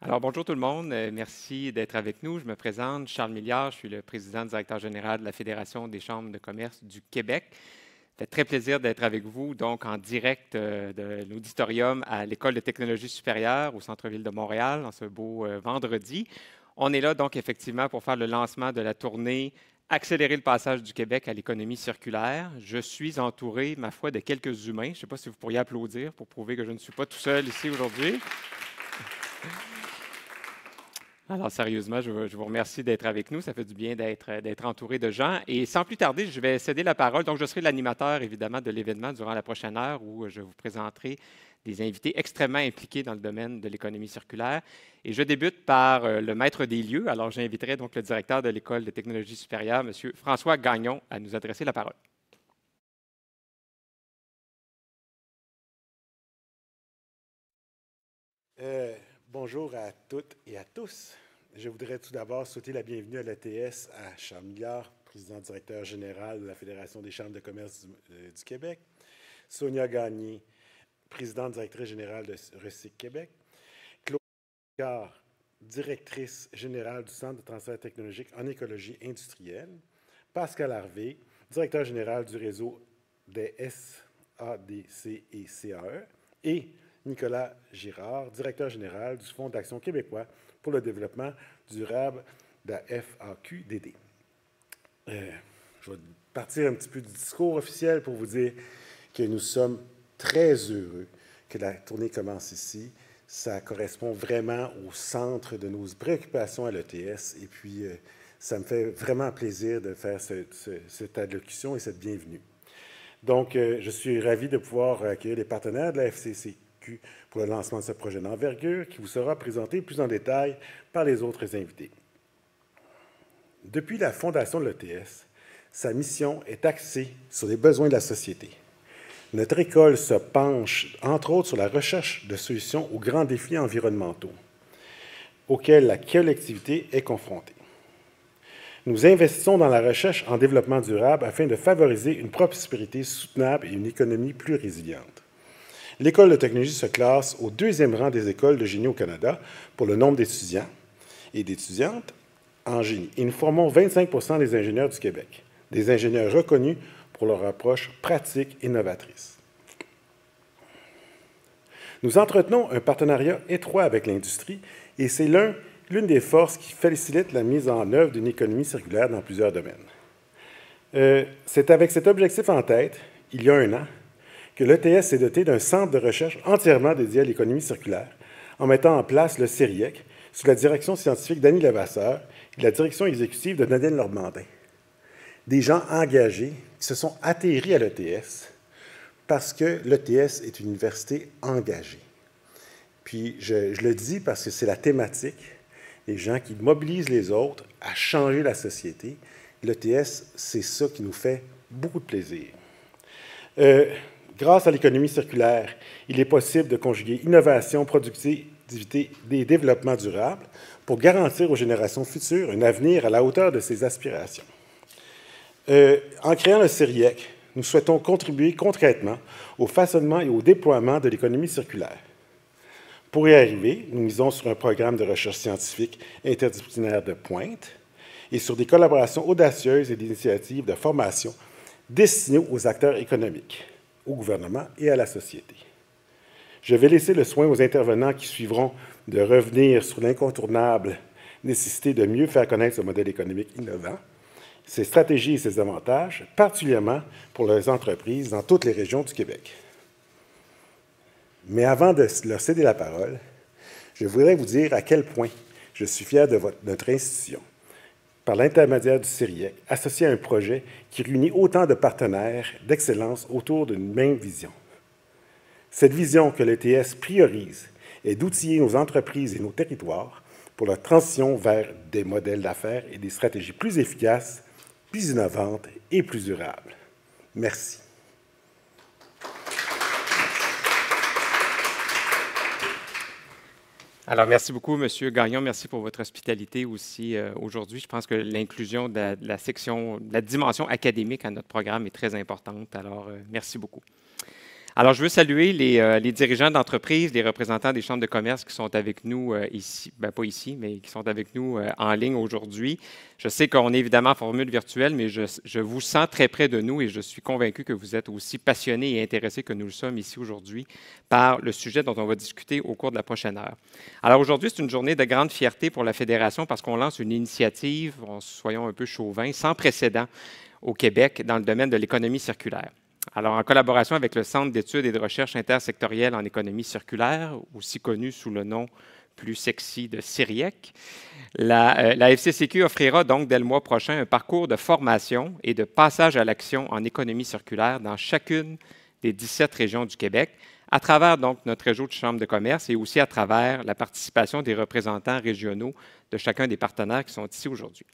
Alors, bonjour tout le monde. Merci d'être avec nous. Je me présente, Charles Milliard. Je suis le président directeur général de la Fédération des chambres de commerce du Québec. Ça fait très plaisir d'être avec vous, donc en direct de l'auditorium à l'École de technologie supérieure au centre-ville de Montréal, en ce beau vendredi. On est là, donc, effectivement, pour faire le lancement de la tournée Accélérer le passage du Québec à l'économie circulaire. Je suis entouré, ma foi, de quelques humains. Je ne sais pas si vous pourriez applaudir pour prouver que je ne suis pas tout seul ici aujourd'hui. Alors, sérieusement, je vous remercie d'être avec nous. Ça fait du bien d'être entouré de gens. Et sans plus tarder, je vais céder la parole. Donc, je serai l'animateur, évidemment, de l'événement durant la prochaine heure où je vous présenterai des invités extrêmement impliqués dans le domaine de l'économie circulaire. Et je débute par le maître des lieux. Alors, j'inviterai donc le directeur de l'École de technologie supérieure, M. François Gagnon, à nous adresser la parole. Bonjour à toutes et à tous. Je voudrais tout d'abord souhaiter la bienvenue à l'ETS à Charles Milliard, président directeur général de la Fédération des chambres de commerce du Québec, Sonia Gagné, présidente directrice générale de Recyc Québec, Claude Picard, directrice générale du Centre de transfert technologique en écologie industrielle, Pascal Harvey, directeur général du réseau des SADC et CAE, et Nicolas Girard, directeur général du Fonds d'action québécois pour le développement durable de la FAQDD. Je vais partir un petit peu du discours officiel pour vous dire que nous sommes très heureux que la tournée commence ici. Ça correspond vraiment au centre de nos préoccupations à l'ETS et puis ça me fait vraiment plaisir de faire cette allocution et cette bienvenue. Donc, je suis ravi de pouvoir accueillir les partenaires de la FCCQ pour le lancement de ce projet d'envergure qui vous sera présenté plus en détail par les autres invités. Depuis la fondation de l'ETS, sa mission est axée sur les besoins de la société. Notre école se penche, entre autres, sur la recherche de solutions aux grands défis environnementaux auxquels la collectivité est confrontée. Nous investissons dans la recherche en développement durable afin de favoriser une prospérité soutenable et une économie plus résiliente. L'École de technologie se classe au deuxième rang des écoles de génie au Canada pour le nombre d'étudiants et d'étudiantes en génie. Et nous formons 25 des ingénieurs du Québec, des ingénieurs reconnus pour leur approche pratique et novatrice. Nous entretenons un partenariat étroit avec l'industrie et c'est l'une des forces qui facilite la mise en œuvre d'une économie circulaire dans plusieurs domaines. C'est avec cet objectif en tête, il y a un an, que l'ETS s'est doté d'un centre de recherche entièrement dédié à l'économie circulaire, en mettant en place le CIRIEC, sous la direction scientifique d'Annie Levasseur et la direction exécutive de Nadine Normandin. Des gens engagés qui se sont atterris à l'ETS parce que l'ETS est une université engagée. Puis je le dis parce que c'est la thématique, les gens qui mobilisent les autres à changer la société. L'ETS, c'est ça qui nous fait beaucoup de plaisir. Grâce à l'économie circulaire, il est possible de conjuguer innovation, productivité et développement durable pour garantir aux générations futures un avenir à la hauteur de ses aspirations. En créant le CIRIEC, nous souhaitons contribuer concrètement au façonnement et au déploiement de l'économie circulaire. Pour y arriver, nous misons sur un programme de recherche scientifique interdisciplinaire de pointe et sur des collaborations audacieuses et des initiatives de formation destinées aux acteurs économiques, au gouvernement et à la société. Je vais laisser le soin aux intervenants qui suivront de revenir sur l'incontournable nécessité de mieux faire connaître ce modèle économique innovant, ses stratégies et ses avantages, particulièrement pour les entreprises dans toutes les régions du Québec. Mais avant de leur céder la parole, je voudrais vous dire à quel point je suis fier de notre institution, par l'intermédiaire du CIRIEC, associé à un projet qui réunit autant de partenaires d'excellence autour d'une même vision. Cette vision que l'ETS priorise est d'outiller nos entreprises et nos territoires pour la transition vers des modèles d'affaires et des stratégies plus efficaces, plus innovantes et plus durables. Merci. Alors, merci beaucoup, M. Gagnon. Merci pour votre hospitalité aussi aujourd'hui. Je pense que l'inclusion de la section, de la dimension académique à notre programme est très importante. Alors, merci beaucoup. Alors, je veux saluer les dirigeants d'entreprise, les représentants des chambres de commerce qui sont avec nous ici, bien pas ici, mais qui sont avec nous en ligne aujourd'hui. Je sais qu'on est évidemment en formule virtuelle, mais je vous sens très près de nous et je suis convaincu que vous êtes aussi passionnés et intéressés que nous le sommes ici aujourd'hui par le sujet dont on va discuter au cours de la prochaine heure. Alors aujourd'hui, c'est une journée de grande fierté pour la Fédération parce qu'on lance une initiative, soyons un peu chauvins, sans précédent au Québec dans le domaine de l'économie circulaire. Alors, en collaboration avec le Centre d'études et de recherche intersectorielle en économie circulaire, aussi connu sous le nom plus sexy de CIRIEC, la FCCQ offrira donc dès le mois prochain un parcours de formation et de passage à l'action en économie circulaire dans chacune des 17 régions du Québec, à travers donc notre réseau de chambres de commerce et aussi à travers la participation des représentants régionaux de chacun des partenaires qui sont ici aujourd'hui.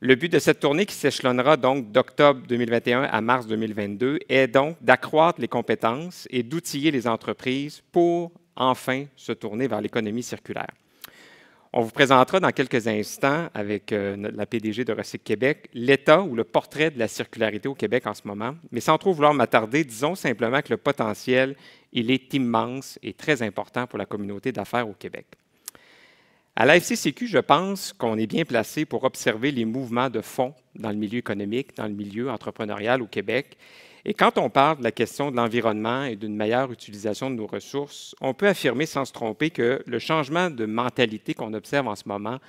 Le but de cette tournée, qui s'échelonnera donc d'octobre 2021 à mars 2022, est donc d'accroître les compétences et d'outiller les entreprises pour enfin se tourner vers l'économie circulaire. On vous présentera dans quelques instants, avec la PDG de Recyc Québec, l'état ou le portrait de la circularité au Québec en ce moment. Mais sans trop vouloir m'attarder, disons simplement que le potentiel, il est immense et très important pour la communauté d'affaires au Québec. À la FCCQ, je pense qu'on est bien placé pour observer les mouvements de fond dans le milieu économique, dans le milieu entrepreneurial au Québec. Et quand on parle de la question de l'environnement et d'une meilleure utilisation de nos ressources, on peut affirmer sans se tromper que le changement de mentalité qu'on observe en ce moment,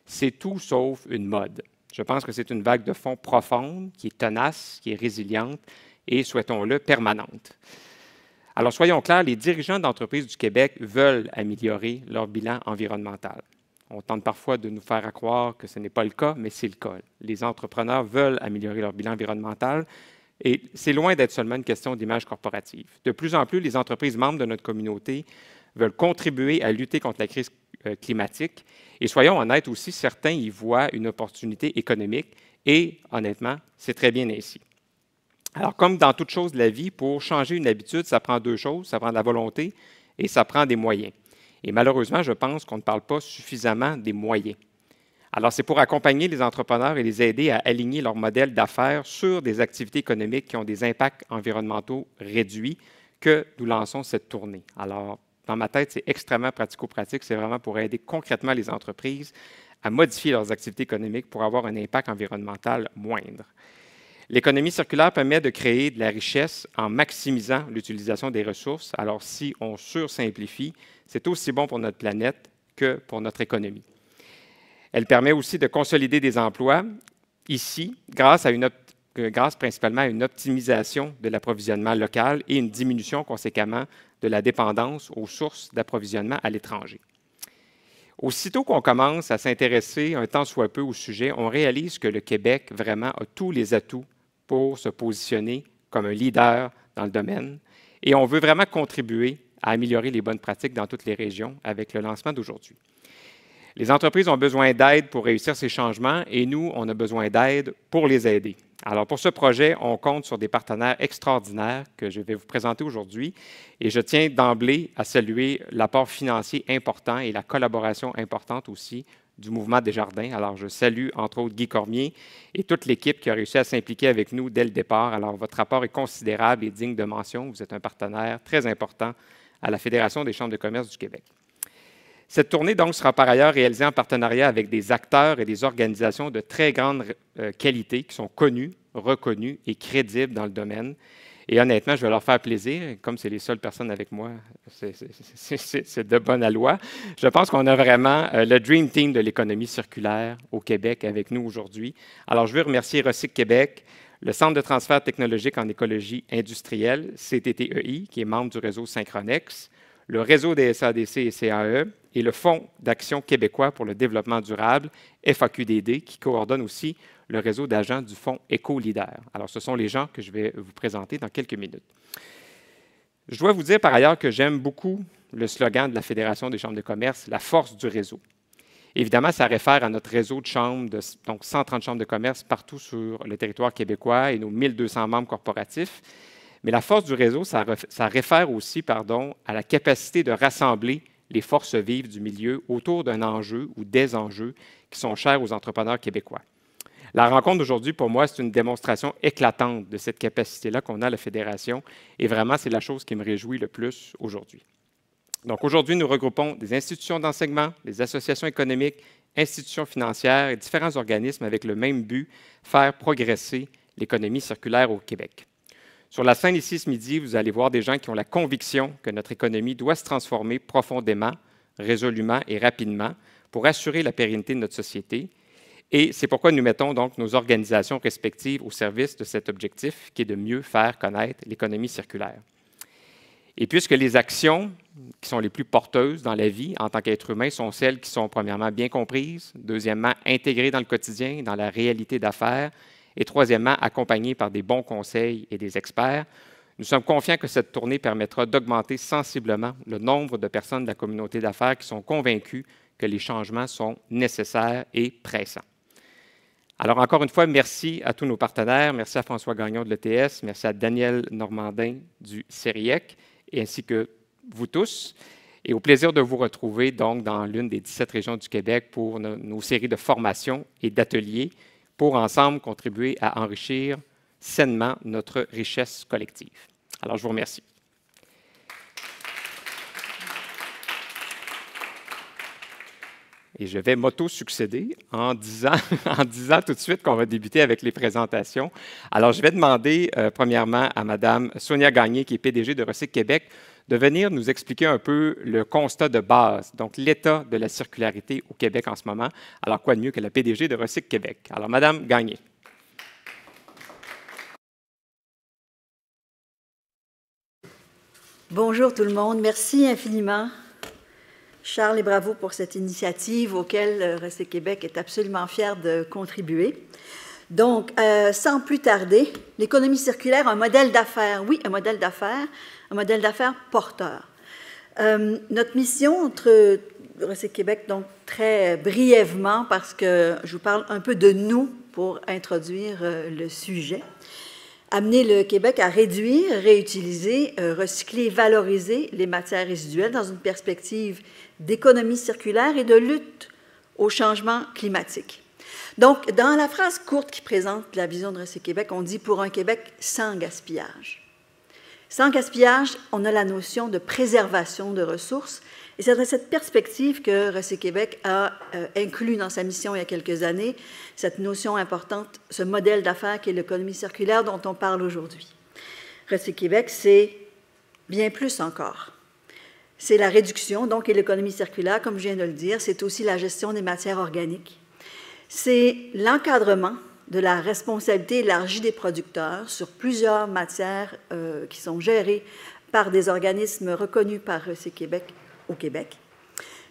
c'est tout sauf une mode. Je pense que c'est une vague de fond profonde, qui est tenace, qui est résiliente et, souhaitons-le, permanente. Alors, soyons clairs, les dirigeants d'entreprises du Québec veulent améliorer leur bilan environnemental. On tente parfois de nous faire croire que ce n'est pas le cas, mais c'est le cas. Les entrepreneurs veulent améliorer leur bilan environnemental et c'est loin d'être seulement une question d'image corporative. De plus en plus, les entreprises membres de notre communauté veulent contribuer à lutter contre la crise climatique et soyons honnêtes aussi, certains y voient une opportunité économique et honnêtement, c'est très bien ainsi. Alors, comme dans toute chose de la vie, pour changer une habitude, ça prend deux choses, ça prend de la volonté et ça prend des moyens. Et malheureusement, je pense qu'on ne parle pas suffisamment des moyens. Alors, c'est pour accompagner les entrepreneurs et les aider à aligner leur modèle d'affaires sur des activités économiques qui ont des impacts environnementaux réduits que nous lançons cette tournée. Alors, dans ma tête, c'est extrêmement pratico-pratique. C'est vraiment pour aider concrètement les entreprises à modifier leurs activités économiques pour avoir un impact environnemental moindre. L'économie circulaire permet de créer de la richesse en maximisant l'utilisation des ressources. Alors, si on sursimplifie, c'est aussi bon pour notre planète que pour notre économie. Elle permet aussi de consolider des emplois ici grâce principalement à une optimisation de l'approvisionnement local et une diminution conséquemment de la dépendance aux sources d'approvisionnement à l'étranger. Aussitôt qu'on commence à s'intéresser un tant soit peu au sujet, on réalise que le Québec vraiment a tous les atouts pour se positionner comme un leader dans le domaine et on veut vraiment contribuer à améliorer les bonnes pratiques dans toutes les régions avec le lancement d'aujourd'hui. Les entreprises ont besoin d'aide pour réussir ces changements et nous, on a besoin d'aide pour les aider. Alors, pour ce projet, on compte sur des partenaires extraordinaires que je vais vous présenter aujourd'hui et je tiens d'emblée à saluer l'apport financier important et la collaboration importante aussi du Mouvement Desjardins. Alors, je salue entre autres Guy Cormier et toute l'équipe qui a réussi à s'impliquer avec nous dès le départ. Alors, votre apport est considérable et digne de mention. Vous êtes un partenaire très important à la Fédération des chambres de commerce du Québec. Cette tournée, donc, sera par ailleurs réalisée en partenariat avec des acteurs et des organisations de très grande qualité qui sont connus, reconnus et crédibles dans le domaine. Et honnêtement, je vais leur faire plaisir. Comme c'est les seules personnes avec moi, c'est de bonne aloi. Je pense qu'on a vraiment le Dream Team de l'économie circulaire au Québec avec nous aujourd'hui. Alors, je veux remercier Recyc Québec, le Centre de transfert technologique en écologie industrielle, CTTEI, qui est membre du réseau Synchronex, le réseau des SADC et CAE et le Fonds d'action québécois pour le développement durable, FAQDD, qui coordonne aussi le réseau d'agents du Fonds Éco-Leader. Alors, ce sont les gens que je vais vous présenter dans quelques minutes. Je dois vous dire par ailleurs que j'aime beaucoup le slogan de la Fédération des chambres de commerce, « La force du réseau ». Évidemment, ça réfère à notre réseau de chambres, donc 130 chambres de commerce partout sur le territoire québécois et nos 1200 membres corporatifs. Mais la force du réseau, ça réfère aussi à la capacité de rassembler les forces vives du milieu autour d'un enjeu ou des enjeux qui sont chers aux entrepreneurs québécois. La rencontre d'aujourd'hui, pour moi, c'est une démonstration éclatante de cette capacité-là qu'on a à la Fédération, et vraiment, c'est la chose qui me réjouit le plus aujourd'hui. Donc, aujourd'hui, nous regroupons des institutions d'enseignement, des associations économiques, institutions financières et différents organismes avec le même but, faire progresser l'économie circulaire au Québec. Sur la scène ici ce midi, vous allez voir des gens qui ont la conviction que notre économie doit se transformer profondément, résolument et rapidement pour assurer la pérennité de notre société. Et c'est pourquoi nous mettons donc nos organisations respectives au service de cet objectif qui est de mieux faire connaître l'économie circulaire. Et puisque les actions qui sont les plus porteuses dans la vie en tant qu'être humain sont celles qui sont premièrement bien comprises, deuxièmement intégrées dans le quotidien, dans la réalité d'affaires, et troisièmement accompagnées par des bons conseils et des experts, nous sommes confiants que cette tournée permettra d'augmenter sensiblement le nombre de personnes de la communauté d'affaires qui sont convaincues que les changements sont nécessaires et pressants. Alors, encore une fois, merci à tous nos partenaires. Merci à François Gagnon de l'ETS, merci à Daniel Normandin du CERIEC, ainsi que vous tous. Et au plaisir de vous retrouver donc dans l'une des 17 régions du Québec pour nos séries de formations et d'ateliers pour ensemble contribuer à enrichir sainement notre richesse collective. Alors, je vous remercie. Et je vais m'auto-succéder en disant tout de suite qu'on va débuter avec les présentations. Alors, je vais demander premièrement à Mme Sonia Gagné, qui est PDG de Recyc Québec, de venir nous expliquer un peu le constat de base, donc l'état de la circularité au Québec en ce moment. Alors, quoi de mieux que la PDG de Recyc Québec? Alors, Mme Gagné. Bonjour tout le monde, merci infiniment. Charles et bravo pour cette initiative auquel Recyc Québec est absolument fier de contribuer. Donc, sans plus tarder, l'économie circulaire, un modèle d'affaires, oui, un modèle d'affaires porteur. Notre mission entre Recyc Québec, donc très brièvement, parce que je vous parle un peu de nous pour introduire le sujet. Amener le Québec à réduire, réutiliser, recycler, valoriser les matières résiduelles dans une perspective d'économie circulaire et de lutte au changement climatique. Donc, dans la phrase courte qui présente la vision de Recyc Québec, on dit « pour un Québec sans gaspillage ». Sans gaspillage, on a la notion de préservation de ressources, et c'est dans cette perspective que Recyc Québec a inclus dans sa mission il y a quelques années cette notion importante, ce modèle d'affaires qui est l'économie circulaire dont on parle aujourd'hui. Recyc Québec, c'est bien plus encore. C'est la réduction, donc, et l'économie circulaire, comme je viens de le dire, c'est aussi la gestion des matières organiques. C'est l'encadrement de la responsabilité élargie des producteurs sur plusieurs matières qui sont gérées par des organismes reconnus par Recyc Québec au Québec.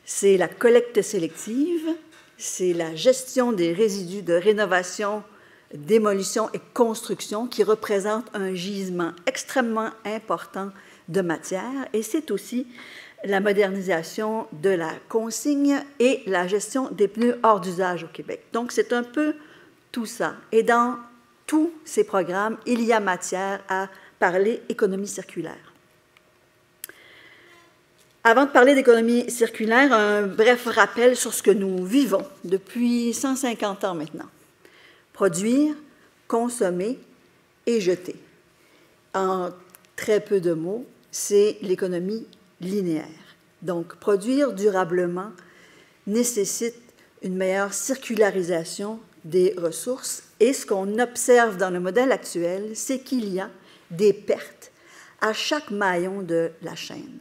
C'est la collecte sélective, c'est la gestion des résidus de rénovation, démolition et construction qui représentent un gisement extrêmement important de matière, et c'est aussi la modernisation de la consigne et la gestion des pneus hors d'usage au Québec. Donc, c'est un peu tout ça. Et dans tous ces programmes, il y a matière à parler économie circulaire. Avant de parler d'économie circulaire, un bref rappel sur ce que nous vivons depuis 150 ans maintenant. Produire, consommer et jeter. En très peu de mots, c'est l'économie linéaire. Donc, produire durablement nécessite une meilleure circularisation des ressources et ce qu'on observe dans le modèle actuel, c'est qu'il y a des pertes à chaque maillon de la chaîne.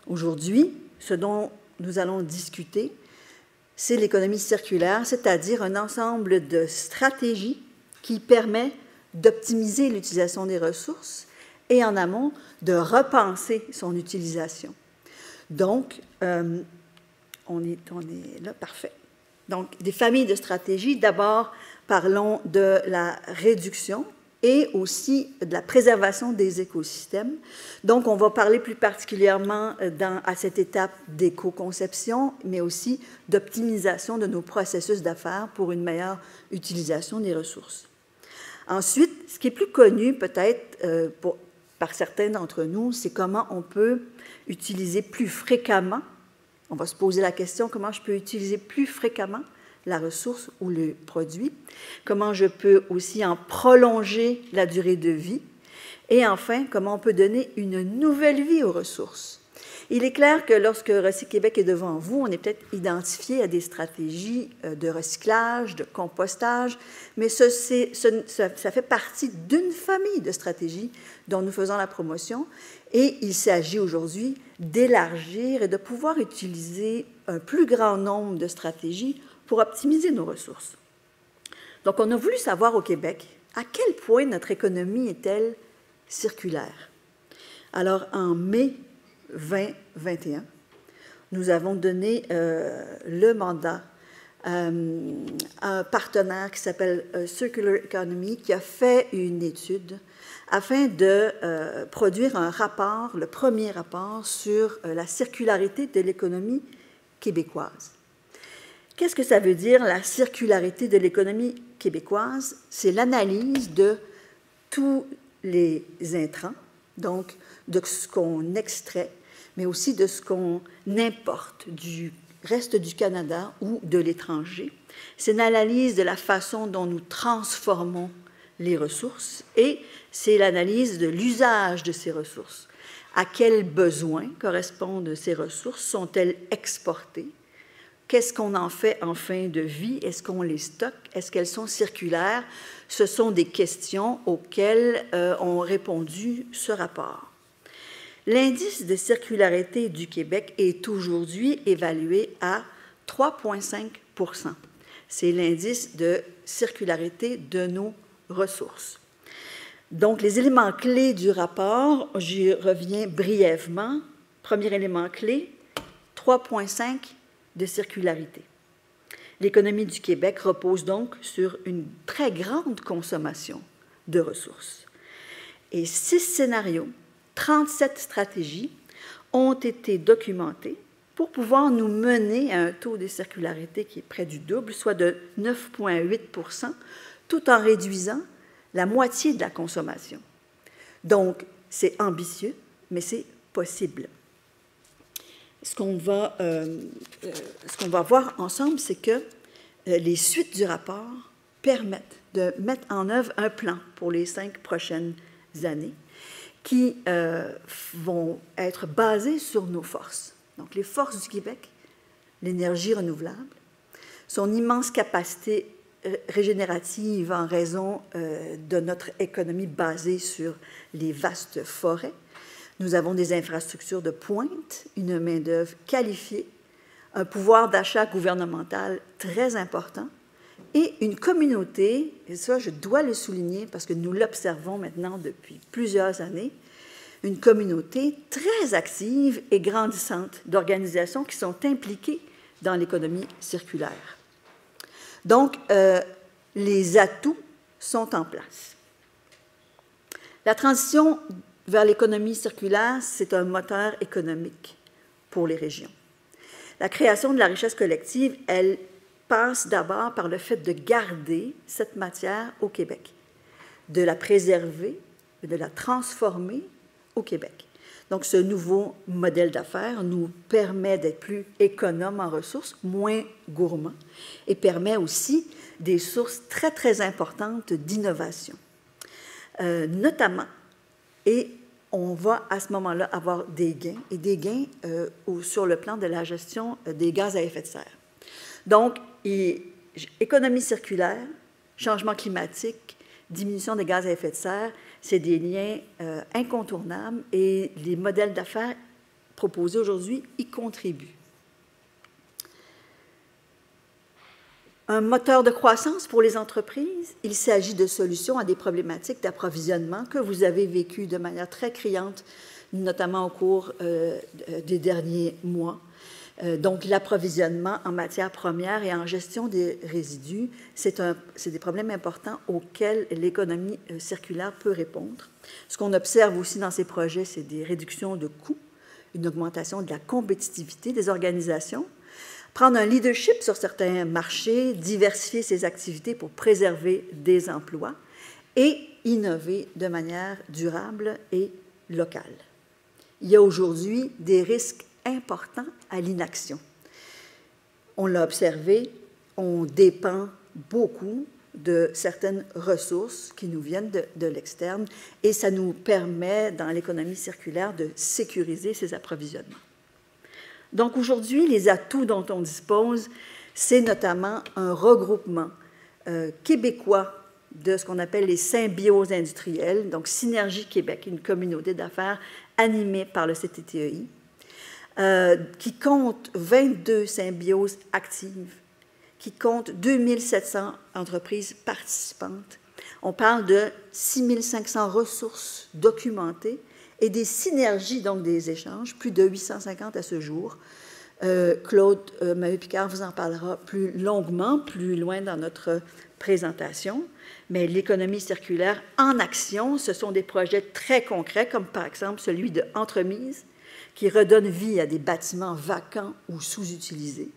Aujourd'hui, ce dont nous allons discuter, c'est l'économie circulaire, c'est-à-dire un ensemble de stratégies qui permet d'optimiser l'utilisation des ressources et en amont, de repenser son utilisation. Donc, on est là, parfait. Donc, des familles de stratégies. D'abord, parlons de la réduction et aussi de la préservation des écosystèmes. Donc, on va parler plus particulièrement à cette étape d'éco-conception, mais aussi d'optimisation de nos processus d'affaires pour une meilleure utilisation des ressources. Ensuite, ce qui est plus connu peut-être par certains d'entre nous, c'est comment on peut utiliser plus fréquemment, on va se poser la question, comment je peux utiliser plus fréquemment la ressource ou le produit, comment je peux aussi en prolonger la durée de vie, et enfin, comment on peut donner une nouvelle vie aux ressources. Il est clair que lorsque Recyc Québec est devant vous, on est peut-être identifié à des stratégies de recyclage, de compostage, mais ça fait partie d'une famille de stratégies dont nous faisons la promotion, et il s'agit aujourd'hui d'élargir et de pouvoir utiliser un plus grand nombre de stratégies pour optimiser nos ressources. Donc, on a voulu savoir au Québec à quel point notre économie est-elle circulaire. Alors, en mai 2021, nous avons donné le mandat à un partenaire qui s'appelle Circular Economy, qui a fait une étude afin de produire un rapport, le premier rapport sur la circularité de l'économie québécoise. Qu'est-ce que ça veut dire, la circularité de l'économie québécoise? C'est l'analyse de tous les intrants, donc de ce qu'on extrait, mais aussi de ce qu'on importe du reste du Canada ou de l'étranger. C'est une analyse de la façon dont nous transformons les ressources et c'est l'analyse de l'usage de ces ressources. À quels besoins correspondent ces ressources? Sont-elles exportées? Qu'est-ce qu'on en fait en fin de vie? Est-ce qu'on les stocke? Est-ce qu'elles sont circulaires? Ce sont des questions auxquelles ont répondu ce rapport. L'indice de circularité du Québec est aujourd'hui évalué à 3,5 %. C'est l'indice de circularité de nos ressources. Donc, les éléments clés du rapport, j'y reviens brièvement. Premier élément clé, 3,5 de circularité. L'économie du Québec repose donc sur une très grande consommation de ressources. Et 6 scénarios, 37 stratégies ont été documentées pour pouvoir nous mener à un taux de circularité qui est près du double, soit de 9,8 %, tout en réduisant la moitié de la consommation. Donc, c'est ambitieux, mais c'est possible. Ce qu'on va voir ensemble, c'est que les suites du rapport permettent de mettre en œuvre un plan pour les 5 prochaines années qui vont être basées sur nos forces. Donc, les forces du Québec, l'énergie renouvelable, son immense capacité régénérative en raison de notre économie basée sur les vastes forêts. Nous avons des infrastructures de pointe, une main-d'œuvre qualifiée, un pouvoir d'achat gouvernemental très important et une communauté, et ça je dois le souligner parce que nous l'observons maintenant depuis plusieurs années, une communauté très active et grandissante d'organisations qui sont impliquées dans l'économie circulaire. Donc, les atouts sont en place. La transition vers l'économie circulaire, c'est un moteur économique pour les régions. La création de la richesse collective, elle passe d'abord par le fait de garder cette matière au Québec, de la préserver, de la transformer au Québec. Donc, ce nouveau modèle d'affaires nous permet d'être plus économes en ressources, moins gourmands, et permet aussi des sources très, très importantes d'innovation. Notamment, et on va à ce moment-là avoir des gains, et des gains sur le plan de la gestion des gaz à effet de serre. Donc, économie circulaire, changement climatique, diminution des gaz à effet de serre, c'est des liens incontournables et les modèles d'affaires proposés aujourd'hui y contribuent. Un moteur de croissance pour les entreprises, il s'agit de solutions à des problématiques d'approvisionnement que vous avez vécues de manière très criante, notamment au cours des derniers mois. Donc, l'approvisionnement en matières premières et en gestion des résidus, c'est des problèmes importants auxquels l'économie circulaire peut répondre. Ce qu'on observe aussi dans ces projets, c'est des réductions de coûts, une augmentation de la compétitivité des organisations, prendre un leadership sur certains marchés, diversifier ses activités pour préserver des emplois et innover de manière durable et locale. Il y a aujourd'hui des risques importants à l'inaction. On l'a observé on dépend beaucoup de certaines ressources qui nous viennent de l'externe et ça nous permet, dans l'économie circulaire, de sécuriser ces approvisionnements. Donc aujourd'hui, les atouts dont on dispose, c'est notamment un regroupement québécois de ce qu'on appelle les symbioses industrielles, donc Synergie Québec, une communauté d'affaires animée par le CTTEI, qui compte 22 symbioses actives, qui compte 2700 entreprises participantes. On parle de 6500 ressources documentées et des synergies, donc des échanges, plus de 850 à ce jour. Claude Maheu-Picard vous en parlera plus longuement, plus loin dans notre présentation. Mais l'économie circulaire en action, ce sont des projets très concrets, comme par exemple celui de Entremise, qui redonne vie à des bâtiments vacants ou sous-utilisés.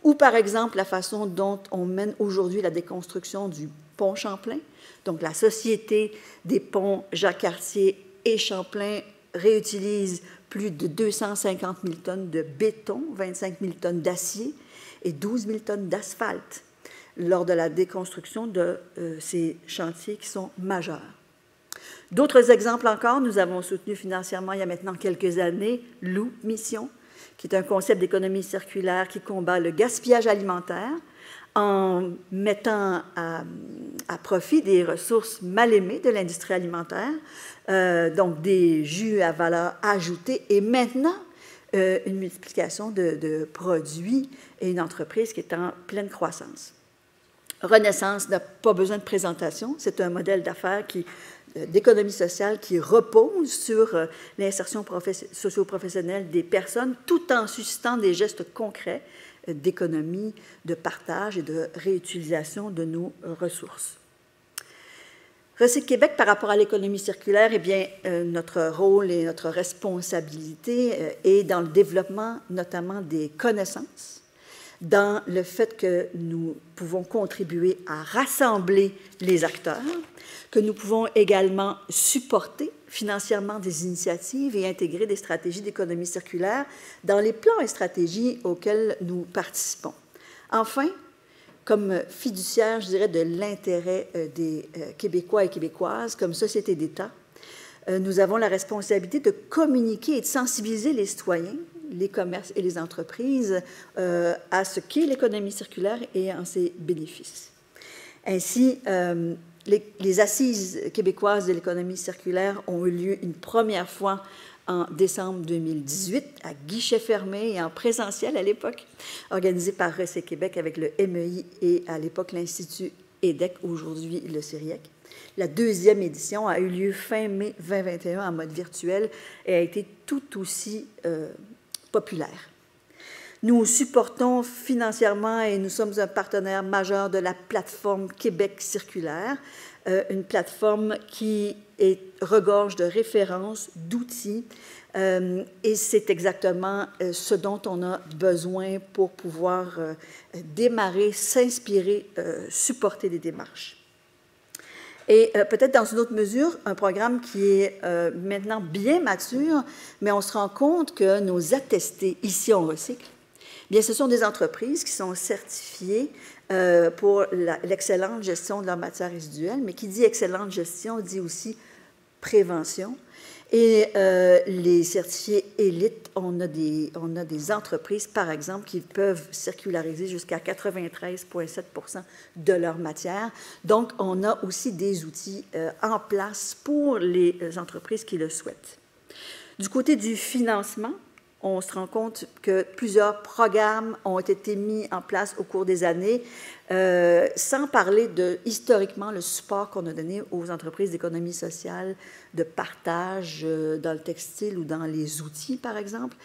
Ou par exemple la façon dont on mène aujourd'hui la déconstruction du pont Champlain. Donc la Société des ponts Jacques-Cartier et Champlain réutilise plus de 250 000 tonnes de béton, 25 000 tonnes d'acier et 12 000 tonnes d'asphalte lors de la déconstruction de ces chantiers qui sont majeurs. D'autres exemples encore, nous avons soutenu financièrement il y a maintenant quelques années Loop Mission, qui est un concept d'économie circulaire qui combat le gaspillage alimentaire en mettant à profit des ressources mal aimées de l'industrie alimentaire, donc des jus à valeur ajoutée, et maintenant une multiplication de produits et une entreprise qui est en pleine croissance. Renaissance n'a pas besoin de présentation, c'est un modèle d'affaires d'économie sociale qui repose sur l'insertion socio-professionnelle des personnes tout en suscitant des gestes concrets d'économie, de partage et de réutilisation de nos ressources. Recycle Québec, par rapport à l'économie circulaire, eh bien, notre rôle et notre responsabilité est dans le développement notamment des connaissances, dans le fait que nous pouvons contribuer à rassembler les acteurs, que nous pouvons également supporter financièrement des initiatives et intégrer des stratégies d'économie circulaire dans les plans et stratégies auxquels nous participons. Enfin, comme fiduciaire, je dirais, de l'intérêt des Québécois et Québécoises, comme société d'État, nous avons la responsabilité de communiquer et de sensibiliser les citoyens, les commerces et les entreprises à ce qu'est l'économie circulaire et en ses bénéfices. Ainsi, les assises québécoises de l'économie circulaire ont eu lieu une première fois en décembre 2018, à guichet fermé et en présentiel à l'époque, organisé par Recycle Québec avec le MEI et à l'époque l'Institut EDEC, aujourd'hui le CIRIEC. La deuxième édition a eu lieu fin mai 2021 en mode virtuel et a été tout aussi populaire. Nous supportons financièrement et nous sommes un partenaire majeur de la plateforme Québec circulaire, une plateforme qui regorge de références, d'outils, et c'est exactement ce dont on a besoin pour pouvoir démarrer, s'inspirer, supporter des démarches. Et peut-être dans une autre mesure, un programme qui est maintenant bien mature, mais on se rend compte que nos attestés ici on recycle, bien, ce sont des entreprises qui sont certifiées pour l'excellente gestion de leurs matières résiduelles, mais qui dit excellente gestion dit aussi prévention. Et les certifiés élites, on a des entreprises, par exemple, qui peuvent circulariser jusqu'à 93,7% de leur matière. Donc, on a aussi des outils en place pour les entreprises qui le souhaitent. Du côté du financement, on se rend compte que plusieurs programmes ont été mis en place au cours des années, sans parler de, historiquement, le support qu'on a donné aux entreprises d'économie sociale, de partage dans le textile ou dans les outils, par exemple.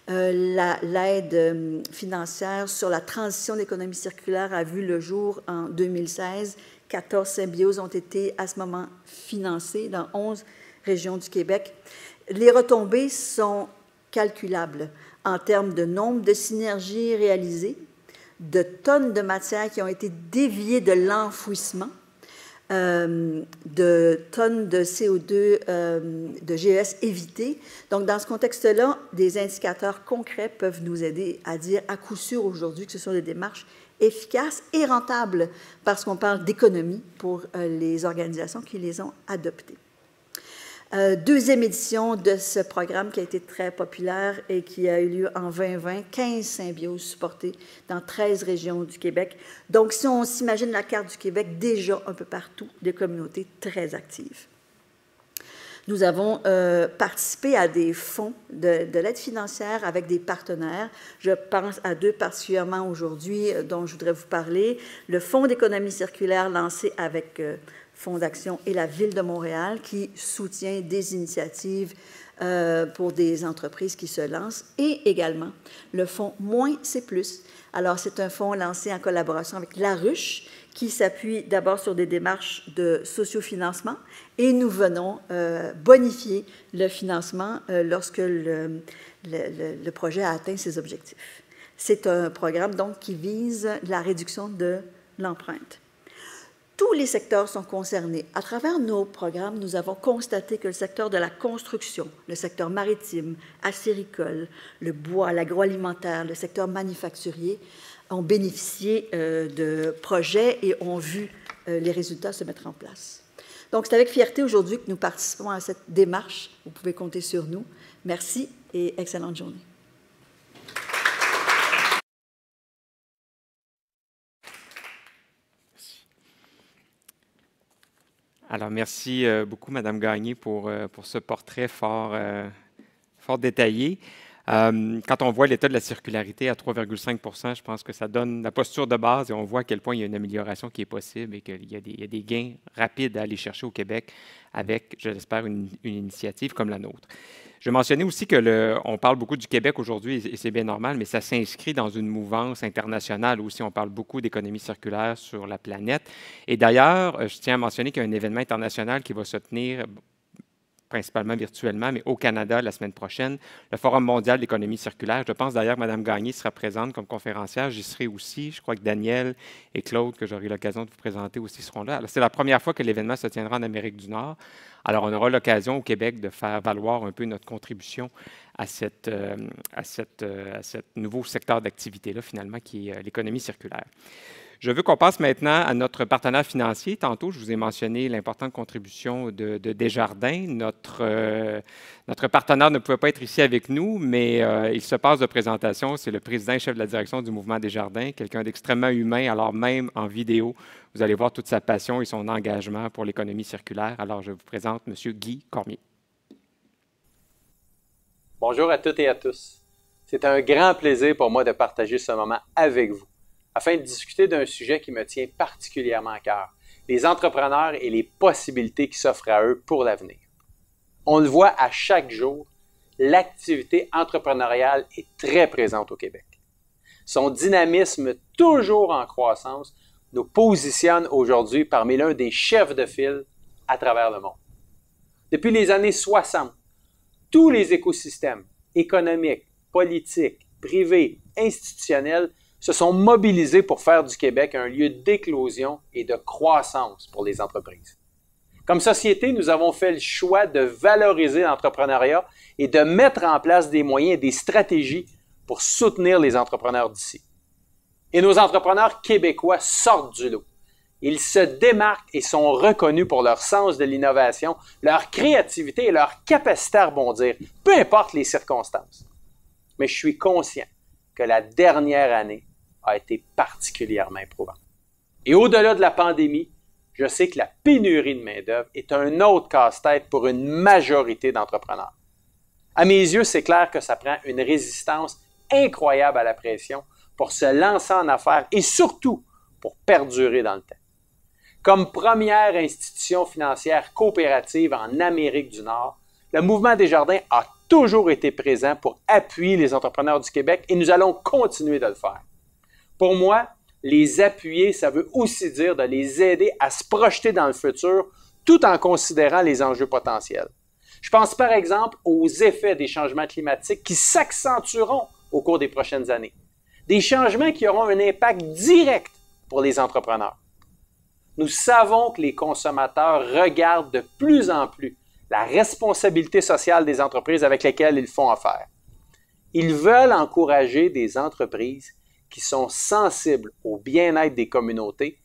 L'aide financière sur la transition de l'économie circulaire a vu le jour en 2016. 14 symbioses ont été à ce moment financées dans 11 régions du Québec. Les retombées sont calculables en termes de nombre de synergies réalisées, de tonnes de matière qui ont été déviées de l'enfouissement, de tonnes de CO2, de GES évitées. Donc, dans ce contexte-là, des indicateurs concrets peuvent nous aider à dire à coup sûr aujourd'hui que ce sont des démarches efficaces et rentables, parce qu'on parle d'économie pour les organisations qui les ont adoptées. Deuxième édition de ce programme qui a été très populaire et qui a eu lieu en 2020, 15 symbioses supportées dans 13 régions du Québec. Donc, si on s'imagine la carte du Québec, déjà un peu partout, des communautés très actives. Nous avons participé à des fonds de l'aide financière avec des partenaires. Je pense à deux particulièrement aujourd'hui dont je voudrais vous parler. Le Fonds d'économie circulaire lancé avec Fonds d'action et la Ville de Montréal qui soutient des initiatives pour des entreprises qui se lancent, et également le fonds Moins c'est plus. Alors, c'est un fonds lancé en collaboration avec La Ruche qui s'appuie d'abord sur des démarches de sociofinancement, et nous venons bonifier le financement lorsque le projet a atteint ses objectifs. C'est un programme donc qui vise la réduction de l'empreinte. Tous les secteurs sont concernés. À travers nos programmes, nous avons constaté que le secteur de la construction, le secteur maritime, acéricole, le bois, l'agroalimentaire, le secteur manufacturier ont bénéficié de projets et ont vu les résultats se mettre en place. Donc, c'est avec fierté aujourd'hui que nous participons à cette démarche. Vous pouvez compter sur nous. Merci et excellente journée. Alors, merci beaucoup, Mme Gagné, pour ce portrait fort détaillé. Quand on voit l'état de la circularité à 3,5 %, je pense que ça donne la posture de base et on voit à quel point il y a une amélioration qui est possible et qu'il y a des gains rapides à aller chercher au Québec avec, je l'espère, une initiative comme la nôtre. Je mentionnais aussi on parle beaucoup du Québec aujourd'hui, et c'est bien normal, mais ça s'inscrit dans une mouvance internationale aussi. On parle beaucoup d'économie circulaire sur la planète. Et d'ailleurs, je tiens à mentionner qu'il y a un événement international qui va se tenir principalement virtuellement, mais au Canada la semaine prochaine, le Forum mondial d'économie circulaire. Je pense d'ailleurs que Mme Gagné sera présente comme conférencière. J'y serai aussi. Je crois que Daniel et Claude, que j'aurai l'occasion de vous présenter aussi, seront là. C'est la première fois que l'événement se tiendra en Amérique du Nord. Alors, on aura l'occasion au Québec de faire valoir un peu notre contribution à ce nouveau secteur d'activité-là, finalement, qui est l'économie circulaire. Je veux qu'on passe maintenant à notre partenaire financier. Tantôt, je vous ai mentionné l'importante contribution de Desjardins. Notre partenaire ne pouvait pas être ici avec nous, mais il se passe de présentation. C'est le président et chef de la direction du mouvement Desjardins, quelqu'un d'extrêmement humain. Alors même en vidéo, vous allez voir toute sa passion et son engagement pour l'économie circulaire. Alors, je vous présente M. Guy Cormier. Bonjour à toutes et à tous. C'est un grand plaisir pour moi de partager ce moment avec vous, afin de discuter d'un sujet qui me tient particulièrement à cœur, les entrepreneurs et les possibilités qui s'offrent à eux pour l'avenir. On le voit à chaque jour, l'activité entrepreneuriale est très présente au Québec. Son dynamisme toujours en croissance nous positionne aujourd'hui parmi l'un des chefs de file à travers le monde. Depuis les années 60, tous les écosystèmes économiques, politiques, privés, institutionnels se sont mobilisés pour faire du Québec un lieu d'éclosion et de croissance pour les entreprises. Comme société, nous avons fait le choix de valoriser l'entrepreneuriat et de mettre en place des moyens et des stratégies pour soutenir les entrepreneurs d'ici. Et nos entrepreneurs québécois sortent du lot. Ils se démarquent et sont reconnus pour leur sens de l'innovation, leur créativité et leur capacité à rebondir, peu importe les circonstances. Mais je suis conscient que la dernière année a été particulièrement éprouvante. Et au-delà de la pandémie, je sais que la pénurie de main-d'œuvre est un autre casse-tête pour une majorité d'entrepreneurs. À mes yeux, c'est clair que ça prend une résistance incroyable à la pression pour se lancer en affaires et surtout pour perdurer dans le temps. Comme première institution financière coopérative en Amérique du Nord, le mouvement Desjardins a toujours été présent pour appuyer les entrepreneurs du Québec et nous allons continuer de le faire. Pour moi, les appuyer, ça veut aussi dire de les aider à se projeter dans le futur tout en considérant les enjeux potentiels. Je pense par exemple aux effets des changements climatiques qui s'accentueront au cours des prochaines années. Des changements qui auront un impact direct pour les entrepreneurs. Nous savons que les consommateurs regardent de plus en plus la responsabilité sociale des entreprises avec lesquelles ils font affaire. Ils veulent encourager des entreprises qui sont sensibles au bien-être des communautés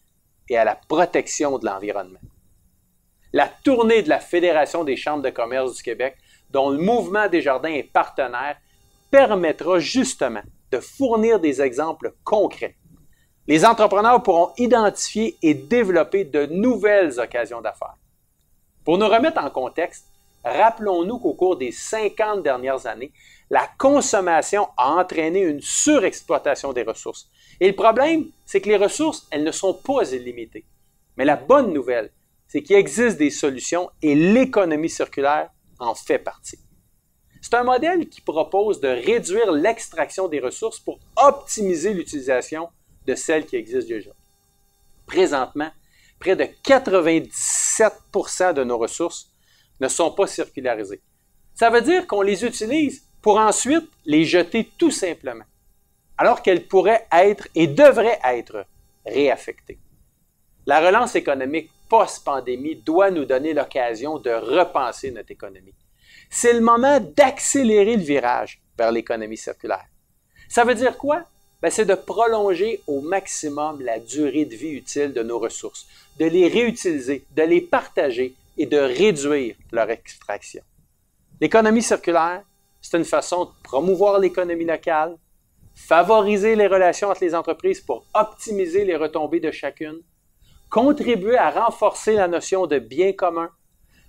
et à la protection de l'environnement. La tournée de la Fédération des chambres de commerce du Québec, dont le Mouvement Desjardins est partenaire, permettra justement de fournir des exemples concrets. Les entrepreneurs pourront identifier et développer de nouvelles occasions d'affaires. Pour nous remettre en contexte, rappelons-nous qu'au cours des 50 dernières années, la consommation a entraîné une surexploitation des ressources. Et le problème, c'est que les ressources, elles ne sont pas illimitées. Mais la bonne nouvelle, c'est qu'il existe des solutions et l'économie circulaire en fait partie. C'est un modèle qui propose de réduire l'extraction des ressources pour optimiser l'utilisation de celles qui existent déjà. Présentement, près de 97% de nos ressources ne sont pas circularisées. Ça veut dire qu'on les utilise pour ensuite les jeter tout simplement, alors qu'elles pourraient être et devraient être réaffectées. La relance économique post-pandémie doit nous donner l'occasion de repenser notre économie. C'est le moment d'accélérer le virage vers l'économie circulaire. Ça veut dire quoi? C'est de prolonger au maximum la durée de vie utile de nos ressources, de les réutiliser, de les partager et de réduire leur extraction. L'économie circulaire, c'est une façon de promouvoir l'économie locale, favoriser les relations entre les entreprises pour optimiser les retombées de chacune, contribuer à renforcer la notion de bien commun,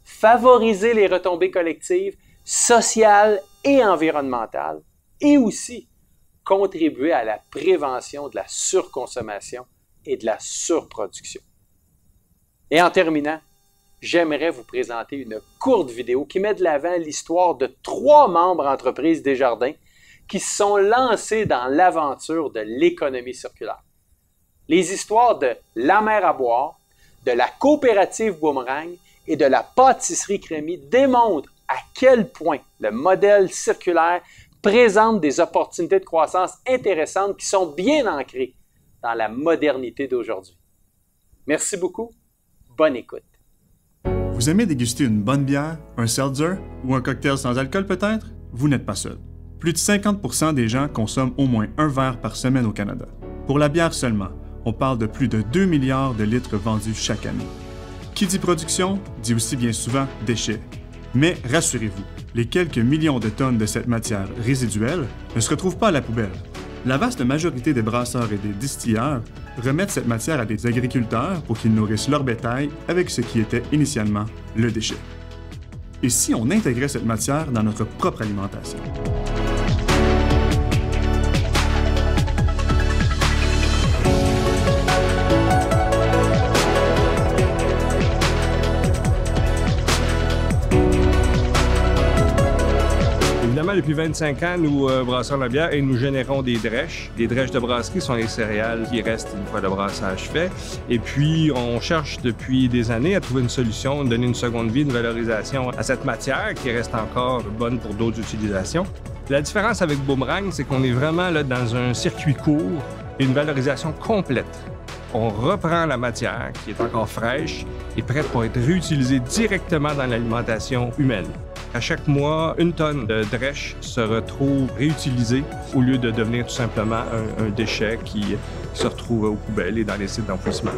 favoriser les retombées collectives, sociales et environnementales, et aussi contribuer à la prévention de la surconsommation et de la surproduction. Et en terminant, j'aimerais vous présenter une courte vidéo qui met de l'avant l'histoire de 3 membres entreprises Desjardins qui se sont lancés dans l'aventure de l'économie circulaire. Les histoires de La Mer à boire, de la coopérative Boomerang et de la pâtisserie Crémy démontrent à quel point le modèle circulaire présente des opportunités de croissance intéressantes qui sont bien ancrées dans la modernité d'aujourd'hui. Merci beaucoup. Bonne écoute. Vous aimez déguster une bonne bière, un seltzer ou un cocktail sans alcool peut-être? Vous n'êtes pas seul. Plus de 50% des gens consomment au moins un verre par semaine au Canada. Pour la bière seulement, on parle de plus de 2 milliards de litres vendus chaque année. Qui dit production, dit aussi bien souvent déchets. Mais rassurez-vous, les quelques millions de tonnes de cette matière résiduelle ne se retrouvent pas à la poubelle. La vaste majorité des brasseurs et des distilleurs remettent cette matière à des agriculteurs pour qu'ils nourrissent leur bétail avec ce qui était initialement le déchet. Et si on intégrait cette matière dans notre propre alimentation? Évidemment, depuis 25 ans, nous brassons la bière et nous générons des drèches. Les drèches de brasserie sont les céréales qui restent une fois le brassage fait. Et puis, on cherche depuis des années à trouver une solution, donner une seconde vie, une valorisation à cette matière qui reste encore bonne pour d'autres utilisations. La différence avec Boomerang, c'est qu'on est vraiment là, dans un circuit court et une valorisation complète. On reprend la matière qui est encore fraîche et prête pour être réutilisée directement dans l'alimentation humaine. À chaque mois, 1 tonne de drèche se retrouve réutilisée au lieu de devenir tout simplement un déchet qui se retrouve aux poubelles et dans les sites d'enfouissement.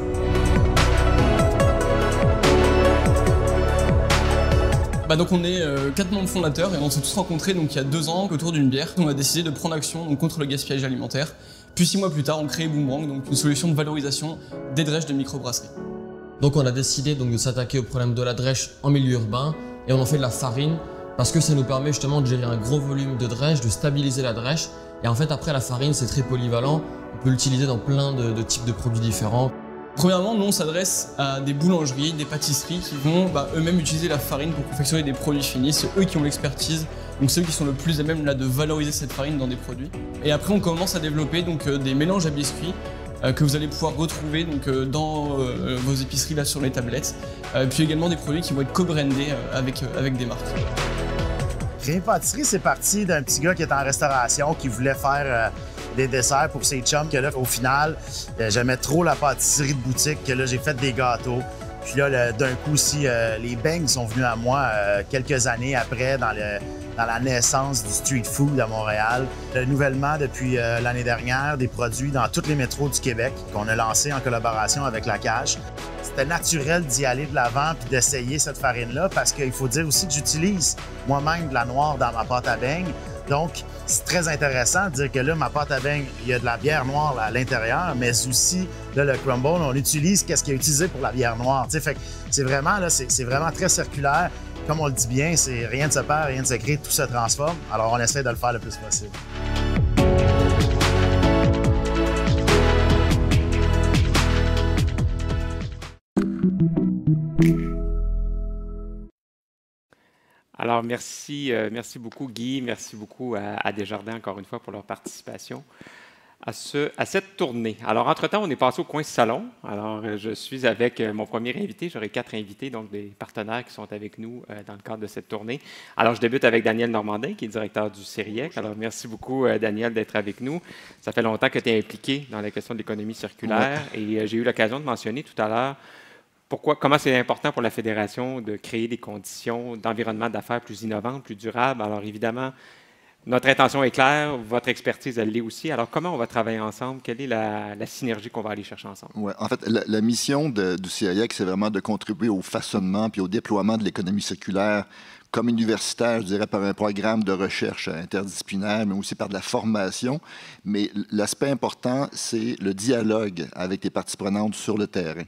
Donc on est 4 membres fondateurs et on s'est tous rencontrés donc, il y a 2 ans autour d'une bière. On a décidé de prendre action donc, contre le gaspillage alimentaire. Puis 6 mois plus tard, on crée Boomerang, donc une solution de valorisation des drèches de microbrasserie. Donc on a décidé donc, de s'attaquer au problème de la drèche en milieu urbain et on en fait de la farine parce que ça nous permet justement de gérer un gros volume de drèche, de stabiliser la drèche. Et en fait après la farine c'est très polyvalent, on peut l'utiliser dans plein de types de produits différents. Premièrement, nous on s'adresse à des boulangeries, des pâtisseries qui vont eux-mêmes utiliser la farine pour confectionner des produits finis. C'est eux qui ont l'expertise, donc c'est eux qui sont le plus à même là, de valoriser cette farine dans des produits. Et après on commence à développer donc, des mélanges à biscuits que vous allez pouvoir retrouver donc, dans vos épiceries là, sur les tablettes. Puis également des produits qui vont être co-brandés avec des marques. Crémy Pâtisserie, c'est parti d'un petit gars qui est en restauration, qui voulait faire des desserts pour ses chums, que là, au final, j'aimais trop la pâtisserie de boutique, que là, j'ai fait des gâteaux. Puis là, d'un coup aussi, les beignes sont venus à moi quelques années après dans la naissance du street food à Montréal. Nouvellement, depuis l'année dernière, des produits dans tous les métros du Québec qu'on a lancés en collaboration avec La Cage. C'était naturel d'y aller de l'avant puis d'essayer cette farine-là parce qu'il faut dire aussi que j'utilise moi-même de la noire dans ma pâte à beignes. Donc, c'est très intéressant de dire que là, ma pâte à beignes, il y a de la bière noire là, à l'intérieur, mais aussi, là, le crumble, on utilise qu'est-ce qui est utilisé pour la bière noire. T'sais, fait que c'est vraiment, là, c'est vraiment très circulaire. Comme on le dit bien, c'est rien ne se perd, rien ne se crée, tout se transforme. Alors, on essaie de le faire le plus possible. Alors, merci beaucoup, Guy. Merci beaucoup à Desjardins, encore une fois, pour leur participation à cette tournée. Alors, entre-temps, on est passé au coin salon. Alors, je suis avec mon premier invité. J'aurai 4 invités, donc des partenaires qui sont avec nous dans le cadre de cette tournée. Alors, je débute avec Daniel Normandin, qui est directeur du CERIEC. Alors, merci beaucoup, Daniel, d'être avec nous. Ça fait longtemps que tu es impliqué dans la question de l'économie circulaire. Ouais. Et j'ai eu l'occasion de mentionner tout à l'heure comment c'est important pour la Fédération de créer des conditions d'environnement d'affaires plus innovantes, plus durables. Alors, évidemment, notre intention est claire, votre expertise, elle l'est aussi. Alors, comment on va travailler ensemble? Quelle est la synergie qu'on va aller chercher ensemble? Oui, en fait, la mission du CERIEC, c'est vraiment de contribuer au façonnement puis au déploiement de l'économie circulaire comme universitaire, je dirais, par un programme de recherche interdisciplinaire, mais aussi par de la formation. Mais l'aspect important, c'est le dialogue avec les parties prenantes sur le terrain.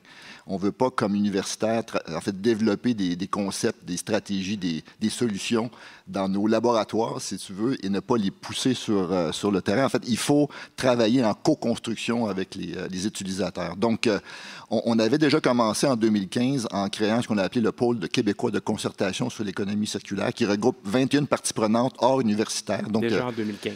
On ne veut pas, comme universitaire, en fait, développer des concepts, des stratégies, des solutions dans nos laboratoires, si tu veux, et ne pas les pousser sur le terrain. En fait, il faut travailler en co-construction avec les utilisateurs. Donc, on avait déjà commencé en 2015 en créant ce qu'on a appelé le pôle québécois de concertation sur l'économie circulaire, qui regroupe 21 parties prenantes hors universitaires. Donc, déjà en 2015.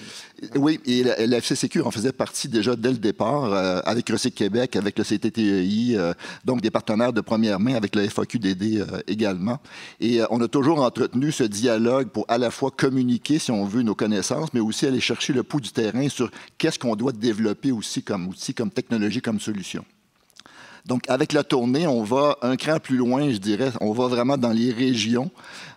Oui, et la FCCQ en faisait partie déjà dès le départ, avec Recyc Québec, avec le CTTEI, donc des partenaires de première main, avec le FAQDD également. Et on a toujours entretenu ce dialogue pour à la fois communiquer, si on veut, nos connaissances, mais aussi aller chercher le pouls du terrain sur qu'est-ce qu'on doit développer aussi comme outil, comme technologie, comme solution. Donc, avec la tournée, on va un cran plus loin, je dirais. On va vraiment dans les régions.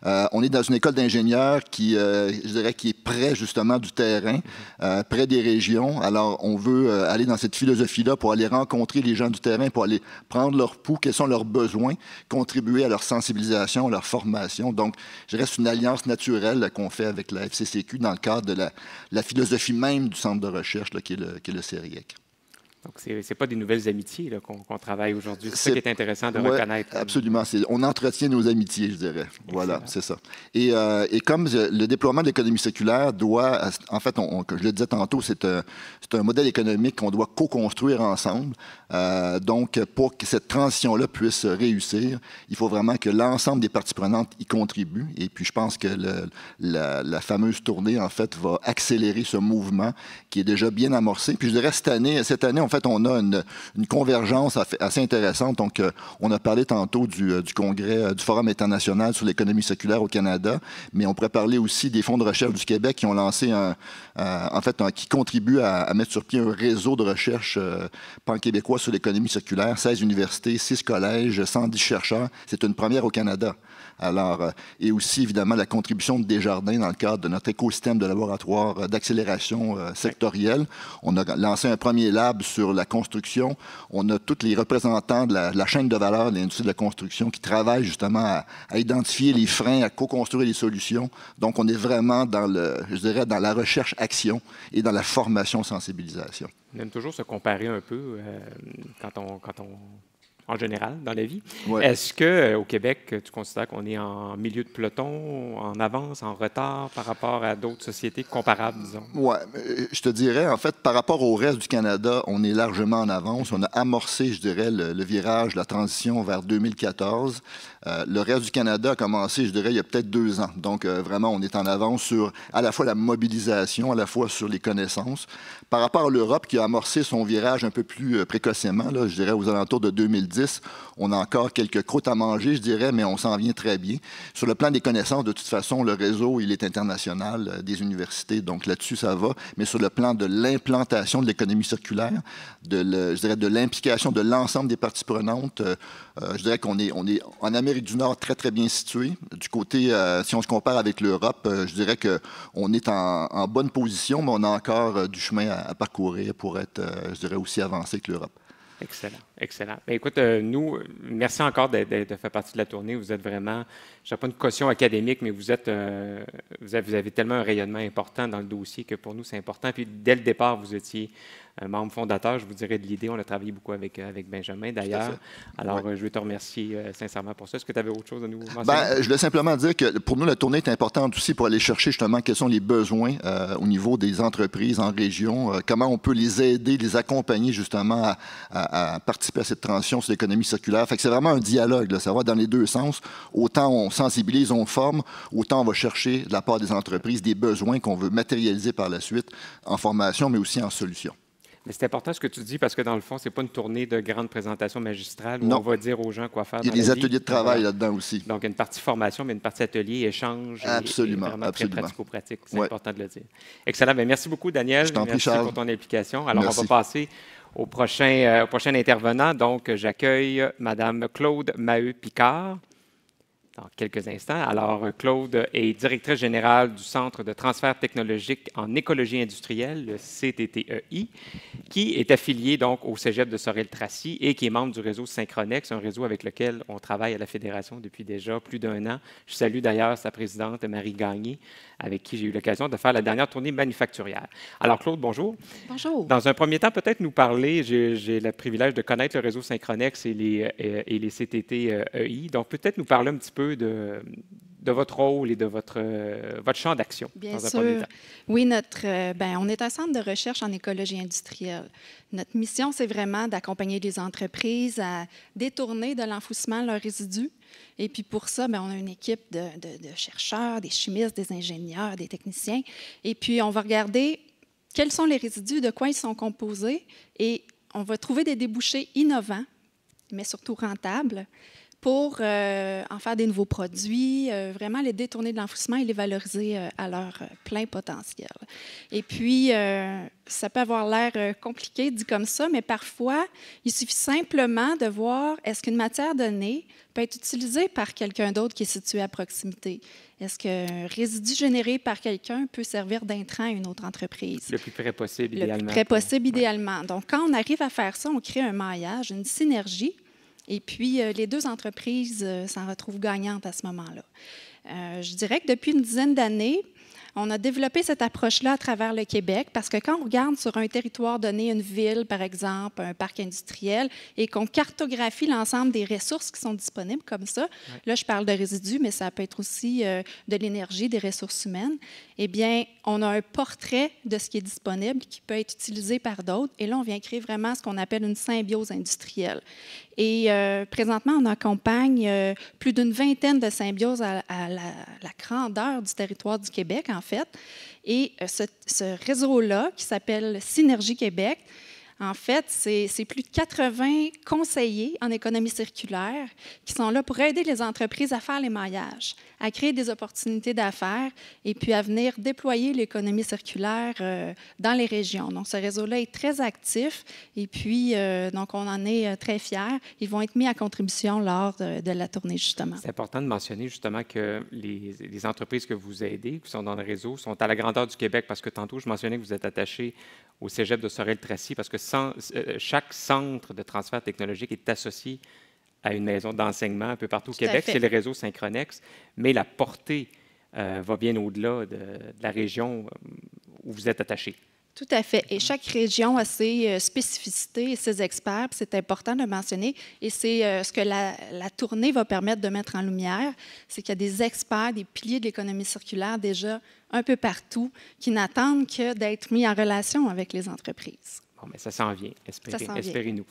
On est dans une école d'ingénieurs qui, je dirais, qui est près, justement, du terrain, près des régions. Alors, on veut aller dans cette philosophie-là pour aller rencontrer les gens du terrain, pour aller prendre leur pouls, quels sont leurs besoins, contribuer à leur sensibilisation, à leur formation. Donc, je dirais, c'est une alliance naturelle qu'on fait avec la FCCQ dans le cadre de la philosophie même du centre de recherche là, qui est le CERIEC. Donc, ce n'est pas des nouvelles amitiés qu'on travaille aujourd'hui. C'est ça qui est intéressant de reconnaître. Absolument. On entretient nos amitiés, je dirais. Voilà, c'est ça. Et comme le déploiement de l'économie circulaire doit, en fait, je le disais tantôt, c'est un modèle économique qu'on doit co-construire ensemble. Donc, pour que cette transition-là puisse réussir, il faut vraiment que l'ensemble des parties prenantes y contribuent. Et puis, je pense que la fameuse tournée, en fait, va accélérer ce mouvement qui est déjà bien amorcé. Puis, je dirais, cette année, en fait, on a une convergence assez intéressante. Donc, on a parlé tantôt du congrès, du Forum international sur l'économie circulaire au Canada, mais on pourrait parler aussi des fonds de recherche du Québec qui ont lancé qui contribuent à mettre sur pied un réseau de recherche pan-québécois sur l'économie circulaire. 16 universités, 6 collèges, 110 chercheurs. C'est une première au Canada. Alors, et aussi, évidemment, la contribution de Desjardins dans le cadre de notre écosystème de laboratoire d'accélération sectorielle. On a lancé un premier lab sur la construction. On a tous les représentants de la chaîne de valeur de l'industrie de la construction qui travaillent justement à identifier les freins, à co-construire les solutions. Donc, on est vraiment dans la recherche-action et dans la formation-sensibilisation. On aime toujours se comparer un peu en général, dans la vie. Ouais. Est-ce qu'au Québec, tu considères qu'on est en milieu de peloton, en avance, en retard par rapport à d'autres sociétés comparables, disons? Oui, je te dirais, en fait, par rapport au reste du Canada, on est largement en avance. On a amorcé, je dirais, le virage, la transition vers 2014. Le reste du Canada a commencé, je dirais, il y a peut-être 2 ans. Donc, vraiment, on est en avance sur à la fois la mobilisation, à la fois sur les connaissances. Par rapport à l'Europe, qui a amorcé son virage un peu plus précocement, là, je dirais aux alentours de 2010, 2010. On a encore quelques croûtes à manger, je dirais, mais on s'en vient très bien. Sur le plan des connaissances, de toute façon, le réseau, il est international des universités, donc là-dessus, ça va. Mais sur le plan de l'implantation de l'économie circulaire, je dirais de l'implication de l'ensemble des parties prenantes, je dirais qu'on est en Amérique du Nord très, très bien situé. Du côté, si on se compare avec l'Europe, je dirais qu'on est en bonne position, mais on a encore du chemin à parcourir pour être, je dirais, aussi avancé que l'Europe. Excellent, excellent. Bien, écoute, nous, merci encore de faire partie de la tournée. Vous êtes vraiment, je n'ai pas une caution académique, mais vous avez tellement un rayonnement important dans le dossier que pour nous, c'est important. Puis, dès le départ, vous étiez un membre fondateur, je vous dirais, de l'idée. On a travaillé beaucoup avec Benjamin, d'ailleurs. Alors, je veux te remercier sincèrement pour ça. Est-ce que tu avais autre chose à nous mentionner? Je voulais simplement dire que pour nous, la tournée est importante aussi pour aller chercher justement quels sont les besoins au niveau des entreprises en région, comment on peut les aider, les accompagner justement à participer à cette transition sur l'économie circulaire. Fait que c'est vraiment un dialogue, là, ça va dans les deux sens. Autant on sensibilise, on forme, autant on va chercher de la part des entreprises des besoins qu'on veut matérialiser par la suite en formation, mais aussi en solution. Mais c'est important ce que tu dis parce que dans le fond, ce n'est pas une tournée de grandes présentations magistrales où on va dire aux gens quoi faire. Il y a des ateliers de travail là-dedans aussi. Donc, une partie formation, mais une partie atelier, échange. Absolument. Et vraiment très pratico-pratique. C'est important de le dire. Excellent. Bien, merci beaucoup, Daniel. Je t'en prie, merci Charles. pour ton implication. Alors, on va passer au prochain intervenant. Donc, j'accueille Mme Claude Maheu-Picard dans quelques instants. Alors, Claude est directrice générale du Centre de transfert technologique en écologie industrielle, le CTTEI, qui est affilié donc au Cégep de Sorel-Tracy et qui est membre du réseau Synchronex, un réseau avec lequel on travaille à la Fédération depuis déjà plus d'1 an. Je salue d'ailleurs sa présidente, Marie Gagné, avec qui j'ai eu l'occasion de faire la dernière tournée manufacturière. Alors, Claude, bonjour. Bonjour. Dans un premier temps, peut-être nous parler, j'ai le privilège de connaître le réseau Synchronex et les CTTEI, donc peut-être nous parler un petit peu de votre rôle et de votre champ d'action. Bien sûr. Oui, on est un centre de recherche en écologie industrielle. Notre mission, c'est vraiment d'accompagner les entreprises à détourner de l'enfouissement leurs résidus. Et puis pour ça, on a une équipe de chercheurs, des chimistes, des ingénieurs, des techniciens. Et puis on va regarder quels sont les résidus, de quoi ils sont composés, et on va trouver des débouchés innovants, mais surtout rentables, pour en faire des nouveaux produits, vraiment les détourner de l'enfouissement et les valoriser à leur plein potentiel. Et puis, ça peut avoir l'air compliqué dit comme ça, mais parfois, il suffit simplement de voir est-ce qu'une matière donnée peut être utilisée par quelqu'un d'autre qui est situé à proximité. Est-ce qu'un résidu généré par quelqu'un peut servir d'intrant à une autre entreprise? Le plus près possible, idéalement. Le plus près possible, idéalement. Donc, quand on arrive à faire ça, on crée un maillage, une synergie. Et puis, les deux entreprises s'en retrouvent gagnantes à ce moment-là. Je dirais que depuis une dizaine d'années, on a développé cette approche-là à travers le Québec parce que quand on regarde sur un territoire donné, une ville, par exemple, un parc industriel, et qu'on cartographie l'ensemble des ressources qui sont disponibles comme ça, là, je parle de résidus, mais ça peut être aussi de l'énergie, des ressources humaines, eh bien, on a un portrait de ce qui est disponible qui peut être utilisé par d'autres. Et là, on vient créer vraiment ce qu'on appelle une symbiose industrielle. Et présentement, on accompagne plus d'une vingtaine de symbioses à la grandeur du territoire du Québec, en fait. Et ce réseau-là, qui s'appelle Synergie Québec, en fait, c'est plus de 80 conseillers en économie circulaire qui sont là pour aider les entreprises à faire les maillages, à créer des opportunités d'affaires et puis à venir déployer l'économie circulaire dans les régions. Donc, ce réseau-là est très actif et puis, donc, on en est très fiers. Ils vont être mis à contribution lors de la tournée, justement. C'est important de mentionner, justement, que les entreprises que vous aidez, qui sont dans le réseau, sont à la grandeur du Québec parce que tantôt, je mentionnais que vous êtes attaché au Cégep de Sorel-Tracy parce que chaque centre de transfert technologique est associé à une maison d'enseignement un peu partout au Québec. C'est le réseau Synchronex, mais la portée va bien au-delà de la région où vous êtes attaché. Tout à fait. Et chaque région a ses spécificités et ses experts. C'est important de le mentionner. Et c'est ce que la tournée va permettre de mettre en lumière, c'est qu'il y a des experts, des piliers de l'économie circulaire déjà un peu partout qui n'attendent que d'être mis en relation avec les entreprises. Bon, mais ça s'en vient, espérez-nous.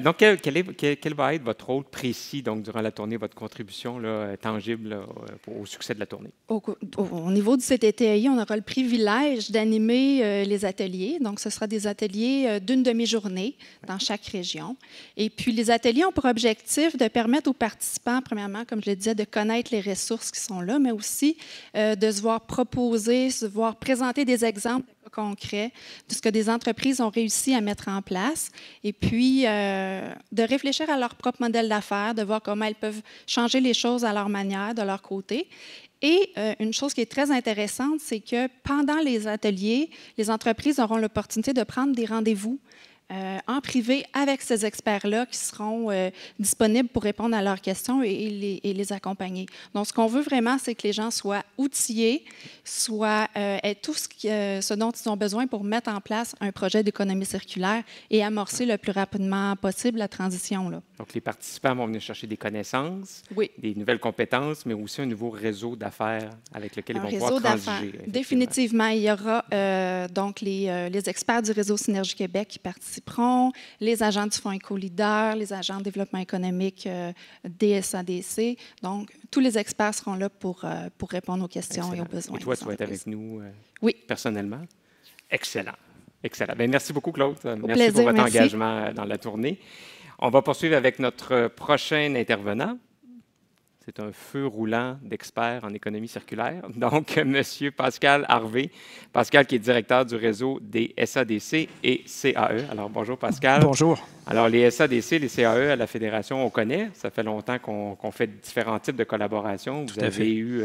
Donc, quel va être votre rôle précis donc, durant la tournée, votre contribution là, tangible là, au succès de la tournée? Au niveau du CTTI, on aura le privilège d'animer les ateliers. Donc, ce sera des ateliers d'une demi-journée dans chaque région. Et puis, les ateliers ont pour objectif de permettre aux participants, premièrement, comme je le disais, de connaître les ressources qui sont là, mais aussi de se voir proposer, se voir présenter des exemples concrets de ce que des entreprises ont réussi à mettre en place et puis de réfléchir à leur propre modèle d'affaires, de voir comment elles peuvent changer les choses à leur manière, de leur côté. Et une chose qui est très intéressante, c'est que pendant les ateliers, les entreprises auront l'opportunité de prendre des rendez-vous en privé avec ces experts-là qui seront disponibles pour répondre à leurs questions et les accompagner. Donc, ce qu'on veut vraiment, c'est que les gens soient outillés, aient tout ce dont ils ont besoin pour mettre en place un projet d'économie circulaire et amorcer le plus rapidement possible la transition. Là. Donc, les participants vont venir chercher des connaissances, oui, des nouvelles compétences, mais aussi un nouveau réseau d'affaires avec lequel ils vont pouvoir transiger. Définitivement, il y aura donc les experts du réseau Synergie Québec qui participent, les agents du Fonds Éco-Leader, les agents de développement économique des SADC. Donc, tous les experts seront là pour répondre aux questions. Excellent. Et aux besoins. Et toi, tu vas être avec nous oui, personnellement? Excellent. Excellent. Bien, merci beaucoup, Claude. Merci pour votre engagement dans la tournée. On va poursuivre avec notre prochain intervenant. C'est un feu roulant d'experts en économie circulaire. Donc, M. Pascal Harvey. Pascal qui est directeur du réseau des SADC et CAE. Alors, bonjour Pascal. Bonjour. Alors, les SADC, les CAE à la Fédération, on connaît. Ça fait longtemps qu'on fait différents types de collaborations. Vous avez eu,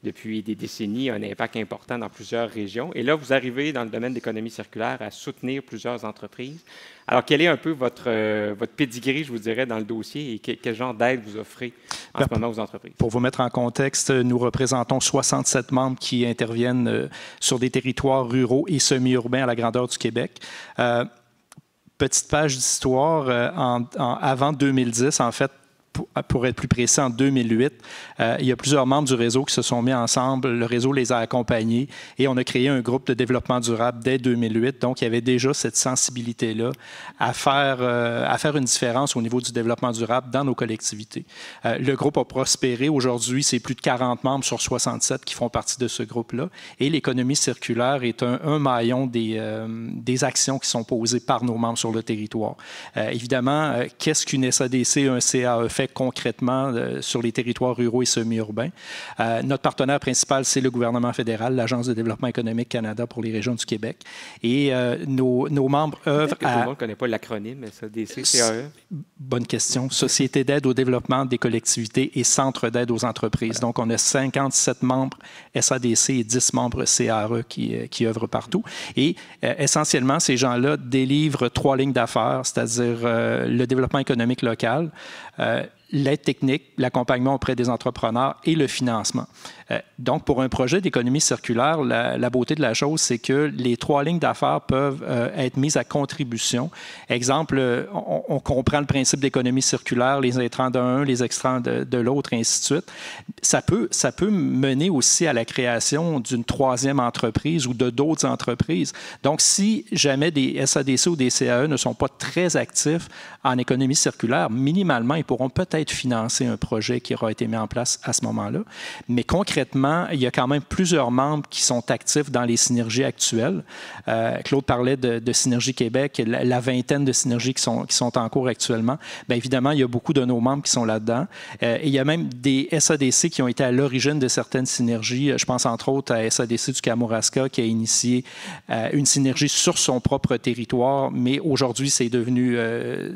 depuis des décennies, un impact important dans plusieurs régions. Et là, vous arrivez dans le domaine d'économie circulaire à soutenir plusieurs entreprises. Alors, quel est un peu votre pedigree, je vous dirais, dans le dossier et quel genre d'aide vous offrez en ce moment aux entreprises? Pour vous mettre en contexte, nous représentons 67 membres qui interviennent sur des territoires ruraux et semi-urbains à la grandeur du Québec. Petite page d'histoire, avant 2010, en fait, pour être plus précis, en 2008, il y a plusieurs membres du réseau qui se sont mis ensemble. Le réseau les a accompagnés et on a créé un groupe de développement durable dès 2008. Donc, il y avait déjà cette sensibilité-là à faire une différence au niveau du développement durable dans nos collectivités. Le groupe a prospéré. Aujourd'hui, c'est plus de 40 membres sur 67 qui font partie de ce groupe-là. Et l'économie circulaire est un maillon des actions qui sont posées par nos membres sur le territoire. Évidemment, qu'est-ce qu'une SADC, un CAE fait concrètement sur les territoires ruraux et semi-urbains. Notre partenaire principal, c'est le gouvernement fédéral, l'Agence de développement économique Canada pour les régions du Québec. Et nos membres œuvrent à... Tout le monde ne connaît pas l'acronyme SADC, CAE. Bonne question. Société d'aide au développement des collectivités et Centre d'aide aux entreprises. Voilà. Donc, on a 57 membres SADC et 10 membres CAE qui œuvrent partout. Et essentiellement, ces gens-là délivrent 3 lignes d'affaires, c'est-à-dire le développement économique local, l'aide technique, l'accompagnement auprès des entrepreneurs et le financement. Donc, pour un projet d'économie circulaire, la beauté de la chose, c'est que les 3 lignes d'affaires peuvent être mises à contribution. Exemple, on comprend le principe d'économie circulaire, les intrants d'un, les extrants de l'autre, et ainsi de suite. Ça peut mener aussi à la création d'une 3e entreprise ou de d'autres entreprises. Donc, si jamais des SADC ou des CAE ne sont pas très actifs en économie circulaire, minimalement, ils pourront peut-être financer un projet qui aura été mis en place à ce moment-là. Mais concrètement, il y a quand même plusieurs membres qui sont actifs dans les synergies actuelles. Claude parlait de Synergie Québec, la vingtaine de synergies qui sont en cours actuellement. Bien évidemment, il y a beaucoup de nos membres qui sont là-dedans. Et il y a même des SADC qui ont été à l'origine de certaines synergies. Je pense entre autres à SADC du Kamouraska qui a initié une synergie sur son propre territoire, mais aujourd'hui, c'est devenu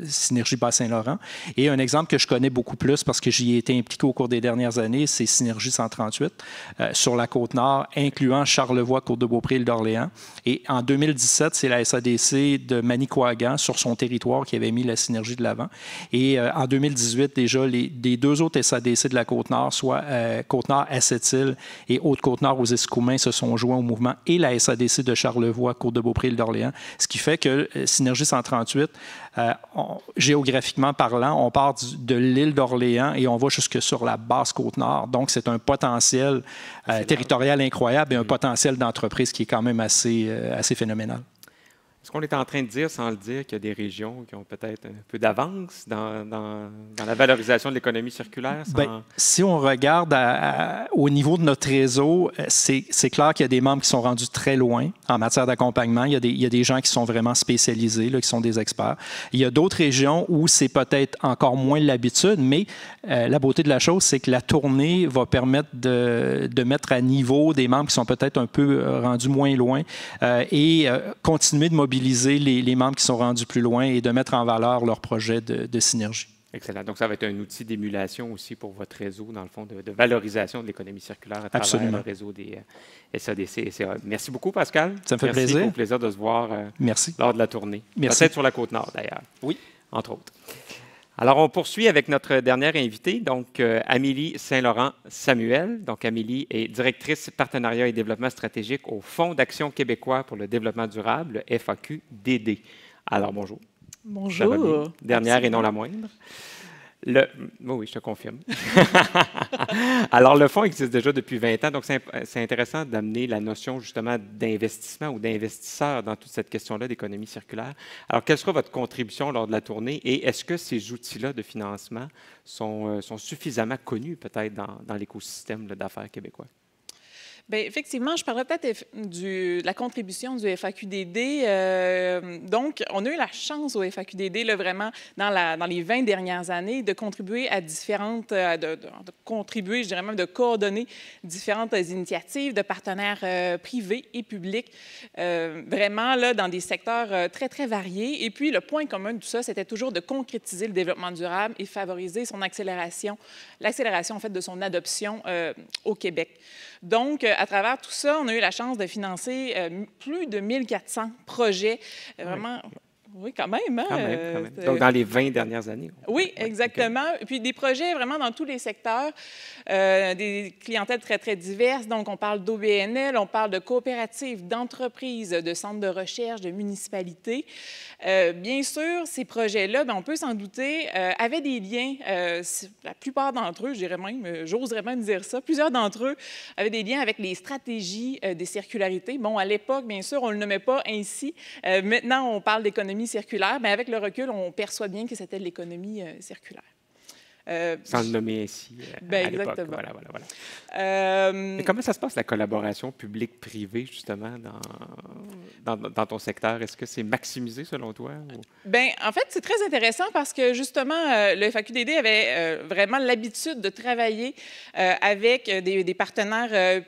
Synergie Bas-Saint-Laurent. Et un exemple que je connais beaucoup plus parce que j'y ai été impliqué au cours des dernières années, c'est Synergie 138 sur la Côte-Nord, incluant Charlevoix, Côte-de-Beaupré et d'Orléans. Et en 2017, c'est la SADC de Manicouagan sur son territoire qui avait mis la synergie de l'avant. Et en 2018, déjà, les 2 autres SADC de la Côte-Nord, soit Côte-Nord à Sept-Îles et Haute-Côte-Nord aux Escoumins, se sont joints au mouvement, et la SADC de Charlevoix, Côte-de-Beaupré et d'Orléans, ce qui fait que Synergie 138, géographiquement parlant, on part de l'île d'Orléans et on va jusque sur la basse Côte-Nord. Donc, c'est un potentiel territorial incroyable et un potentiel d'entreprise qui est quand même assez phénoménal. Est-ce qu'on est en train de dire, sans le dire, qu'il y a des régions qui ont peut-être un peu d'avance dans la valorisation de l'économie circulaire? Bien, si on regarde au niveau de notre réseau, c'est clair qu'il y a des membres qui sont rendus très loin en matière d'accompagnement. Il y a des gens qui sont vraiment spécialisés, là, qui sont des experts. Il y a d'autres régions où c'est peut-être encore moins l'habitude, mais la beauté de la chose, c'est que la tournée va permettre de mettre à niveau des membres qui sont peut-être un peu rendus moins loin et continuer de mobiliser les membres qui sont rendus plus loin et de mettre en valeur leurs projets de synergie. Excellent. Donc, ça va être un outil d'émulation aussi pour votre réseau, dans le fond, de valorisation de l'économie circulaire à travers le réseau des SADC et CA. Merci beaucoup, Pascal. Ça me fait plaisir. Merci, au plaisir de se voir lors de la tournée. Merci. Peut-être sur la Côte-Nord, d'ailleurs. Oui. Entre autres. Alors, on poursuit avec notre dernière invitée, donc Amélie Saint-Laurent-Samuel. Donc, Amélie est directrice partenariat et développement stratégique au Fonds d'action québécois pour le développement durable, le FAQ-DD. Alors, bonjour. Bonjour. Dernière et non la moindre. Oui, je te confirme. Alors, le fonds existe déjà depuis 20 ans, donc c'est intéressant d'amener la notion justement d'investissement ou d'investisseur dans toute cette question-là d'économie circulaire. Alors, quelle sera votre contribution lors de la tournée et est-ce que ces outils-là de financement sont suffisamment connus peut-être dans l'écosystème d'affaires québécois? Bien, effectivement, je parlerai peut-être de la contribution du FAQ-DD. Donc, on a eu la chance au FAQ-DD, là, vraiment, dans les 20 dernières années, de contribuer à de contribuer, je dirais même, de coordonner différentes initiatives de partenaires privés et publics, vraiment, là, dans des secteurs très, très variés. Et puis, le point commun de tout ça, c'était toujours de concrétiser le développement durable et favoriser son l'accélération, en fait, de son adoption au Québec. Donc, à travers tout ça, on a eu la chance de financer plus de 1400 projets. Vraiment, oui, quand même. Hein? Quand même. Donc, dans les 20 dernières années. Oui, exactement. Okay. Puis des projets vraiment dans tous les secteurs, des clientèles très, très diverses. Donc, on parle d'OBNL, on parle de coopératives, d'entreprises, de centres de recherche, de municipalités. Bien sûr, ces projets-là, on peut s'en douter, avaient des liens, la plupart d'entre eux, j'oserais même dire ça, plusieurs d'entre eux avaient des liens avec les stratégies des circularités. Bon, à l'époque, bien sûr, on ne le nommait pas ainsi. Maintenant, on parle d'économie circulaire, mais avec le recul, on perçoit bien que c'était de l'économie circulaire. Sans le nommer ainsi à l'époque. Voilà. Mais comment ça se passe, la collaboration publique-privée, justement, dans ton secteur? Est-ce que c'est maximisé, selon toi? Ou... Bien, en fait, c'est très intéressant parce que, justement, le FAQ-DD avait vraiment l'habitude de travailler avec des partenaires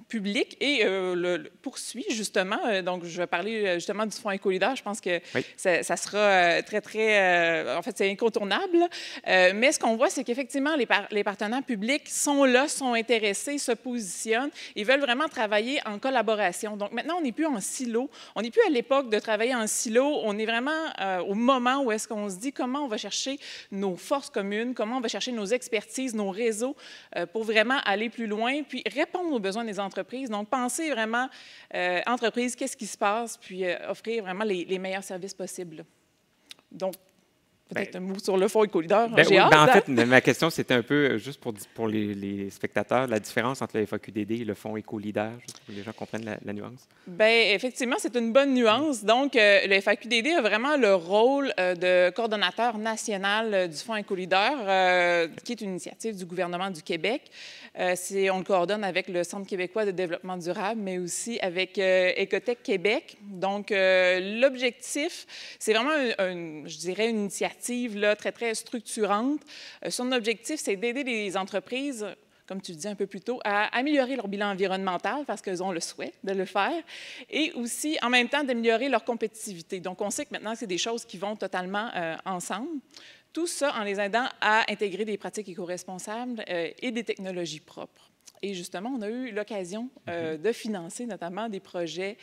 public et le poursuit, justement. Donc, je vais parler justement du Fonds éco-leader. Je pense que ça sera très, très... en fait, c'est incontournable. Mais ce qu'on voit, c'est qu'effectivement, les partenaires publics sont là, sont intéressés, se positionnent. Ils veulent vraiment travailler en collaboration. Donc, maintenant, on n'est plus en silo. On n'est plus à l'époque de travailler en silo. On est vraiment au moment où est-ce qu'on se dit comment on va chercher nos forces communes, comment on va chercher nos expertises, nos réseaux pour vraiment aller plus loin, puis répondre aux besoins des entreprises. Donc, penser vraiment entreprise, qu'est-ce qui se passe, puis offrir vraiment les meilleurs services possibles. Donc, peut-être un mot sur le Fonds éco-leader. En fait, ma question, c'était un peu, juste pour les spectateurs, la différence entre le FAQ-DD et le Fonds éco-leader, juste pour que les gens comprennent la nuance. Bien, effectivement, c'est une bonne nuance. Donc, le FAQ-DD a vraiment le rôle de coordonnateur national du Fonds éco-leader, qui est une initiative du gouvernement du Québec. On le coordonne avec le Centre québécois de développement durable, mais aussi avec Écotech Québec. Donc, l'objectif, c'est vraiment, je dirais, une initiative là, très, très structurante. Son objectif, c'est d'aider les entreprises, comme tu le disais un peu plus tôt, à améliorer leur bilan environnemental parce qu'elles ont le souhait de le faire et aussi, en même temps, d'améliorer leur compétitivité. Donc, on sait que maintenant, c'est des choses qui vont totalement ensemble. Tout ça en les aidant à intégrer des pratiques éco-responsables et des technologies propres. Et justement, on a eu l'occasion de financer notamment des projets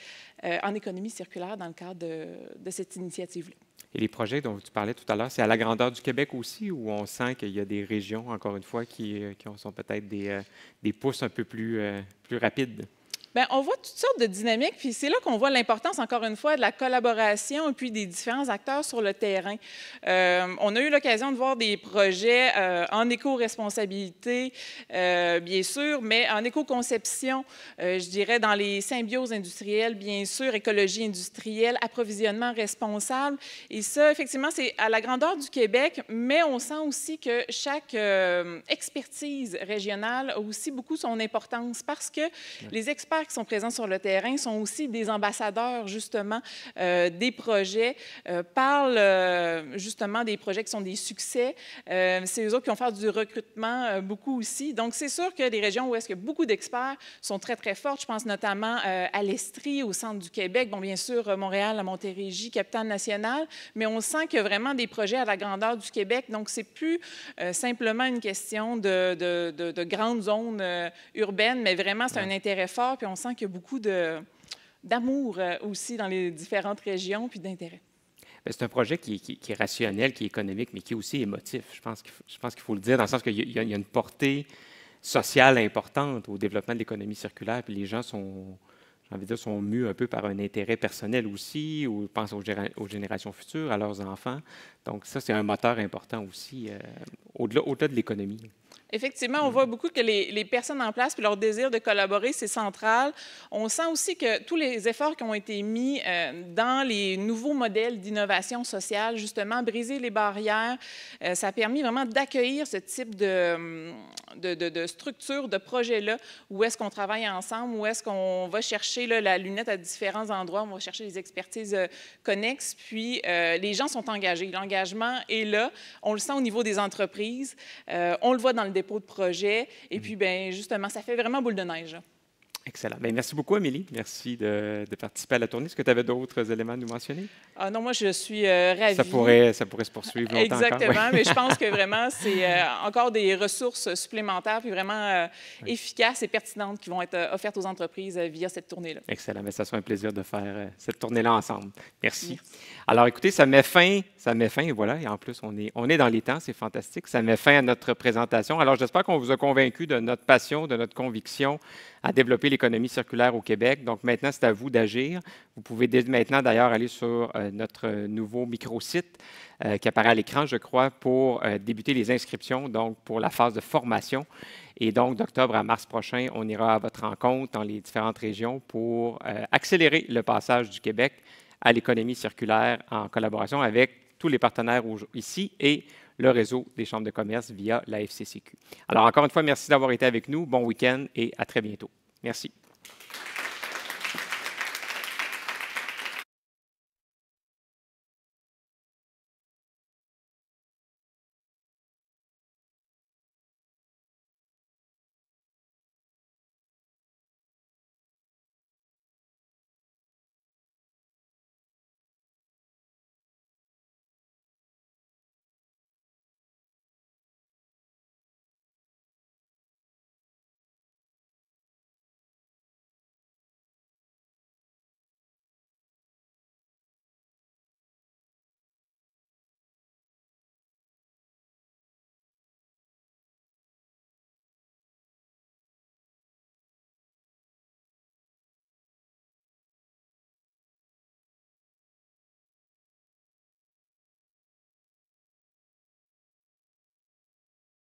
en économie circulaire dans le cadre de cette initiative-là. Et les projets dont tu parlais tout à l'heure, c'est à la grandeur du Québec aussi, où on sent qu'il y a des régions, encore une fois, qui sont peut-être des pousses un peu plus rapides? Bien, on voit toutes sortes de dynamiques, puis c'est là qu'on voit l'importance, encore une fois, de la collaboration et puis des différents acteurs sur le terrain. On a eu l'occasion de voir des projets en éco-responsabilité, bien sûr, mais en éco-conception, je dirais, dans les symbioses industrielles, bien sûr, écologie industrielle, approvisionnement responsable. Et ça, effectivement, c'est à la grandeur du Québec, mais on sent aussi que chaque expertise régionale a aussi beaucoup son importance parce que les experts qui sont présents sur le terrain sont aussi des ambassadeurs, justement, des projets, parlent justement des projets qui sont des succès. C'est eux autres qui vont faire du recrutement beaucoup aussi. Donc, c'est sûr que les régions où est-ce que beaucoup d'experts sont très, très fortes, je pense notamment à l'Estrie, au centre du Québec, bon, bien sûr, Montréal, la Montérégie, Capitale-Nationale, mais on sent qu'il y a vraiment des projets à la grandeur du Québec. Donc, c'est plus simplement une question de grandes zones urbaines, mais vraiment, c'est un intérêt fort. Puis on sent qu'il y a beaucoup d'amour aussi dans les différentes régions, puis d'intérêt. C'est un projet qui est rationnel, qui est économique, mais qui est aussi émotif. Je pense qu'il faut le dire, dans le sens qu'il y a une portée sociale importante au développement de l'économie circulaire, puis les gens sont, j'ai envie de dire, sont mus un peu par un intérêt personnel aussi, ou pensent aux générations futures, à leurs enfants. Donc ça, c'est un moteur important aussi, au-delà de l'économie. Effectivement, on voit beaucoup que les personnes en place puis leur désir de collaborer, c'est central. On sent aussi que tous les efforts qui ont été mis dans les nouveaux modèles d'innovation sociale, justement, briser les barrières, ça a permis vraiment d'accueillir ce type de structure, de projet-là, où est-ce qu'on travaille ensemble, où est-ce qu'on va chercher là, la lunette à différents endroits, on va chercher des expertises connexes, puis les gens sont engagés. L'engagement est là. On le sent au niveau des entreprises. On le voit dans le dépôt de projet. Et puis, bien, justement, ça fait vraiment boule de neige. Excellent. Bien, merci beaucoup, Amélie. Merci de participer à la tournée. Est-ce que tu avais d'autres éléments à nous mentionner? Ah non, moi, je suis ravie. Ça pourrait se poursuivre longtemps. Exactement, encore, mais je pense que vraiment, c'est encore des ressources supplémentaires puis vraiment efficaces et pertinentes qui vont être offertes aux entreprises via cette tournée-là. Excellent. Mais ça sera un plaisir de faire cette tournée-là ensemble. Merci. Alors, écoutez, ça met fin, et voilà, et en plus, on est dans les temps, c'est fantastique. Ça met fin à notre présentation. Alors, j'espère qu'on vous a convaincu de notre passion, de notre conviction à développer l'économie circulaire au Québec. Donc, maintenant, c'est à vous d'agir. Vous pouvez dès maintenant, d'ailleurs, aller sur notre nouveau microsite qui apparaît à l'écran, je crois, pour débuter les inscriptions, donc pour la phase de formation. Et donc, d'octobre à mars prochain, on ira à votre rencontre dans les différentes régions pour accélérer le passage du Québec à l'économie circulaire en collaboration avec tous les partenaires ici et le réseau des chambres de commerce via la FCCQ. Alors, encore une fois, merci d'avoir été avec nous. Bon week-end et à très bientôt. Merci.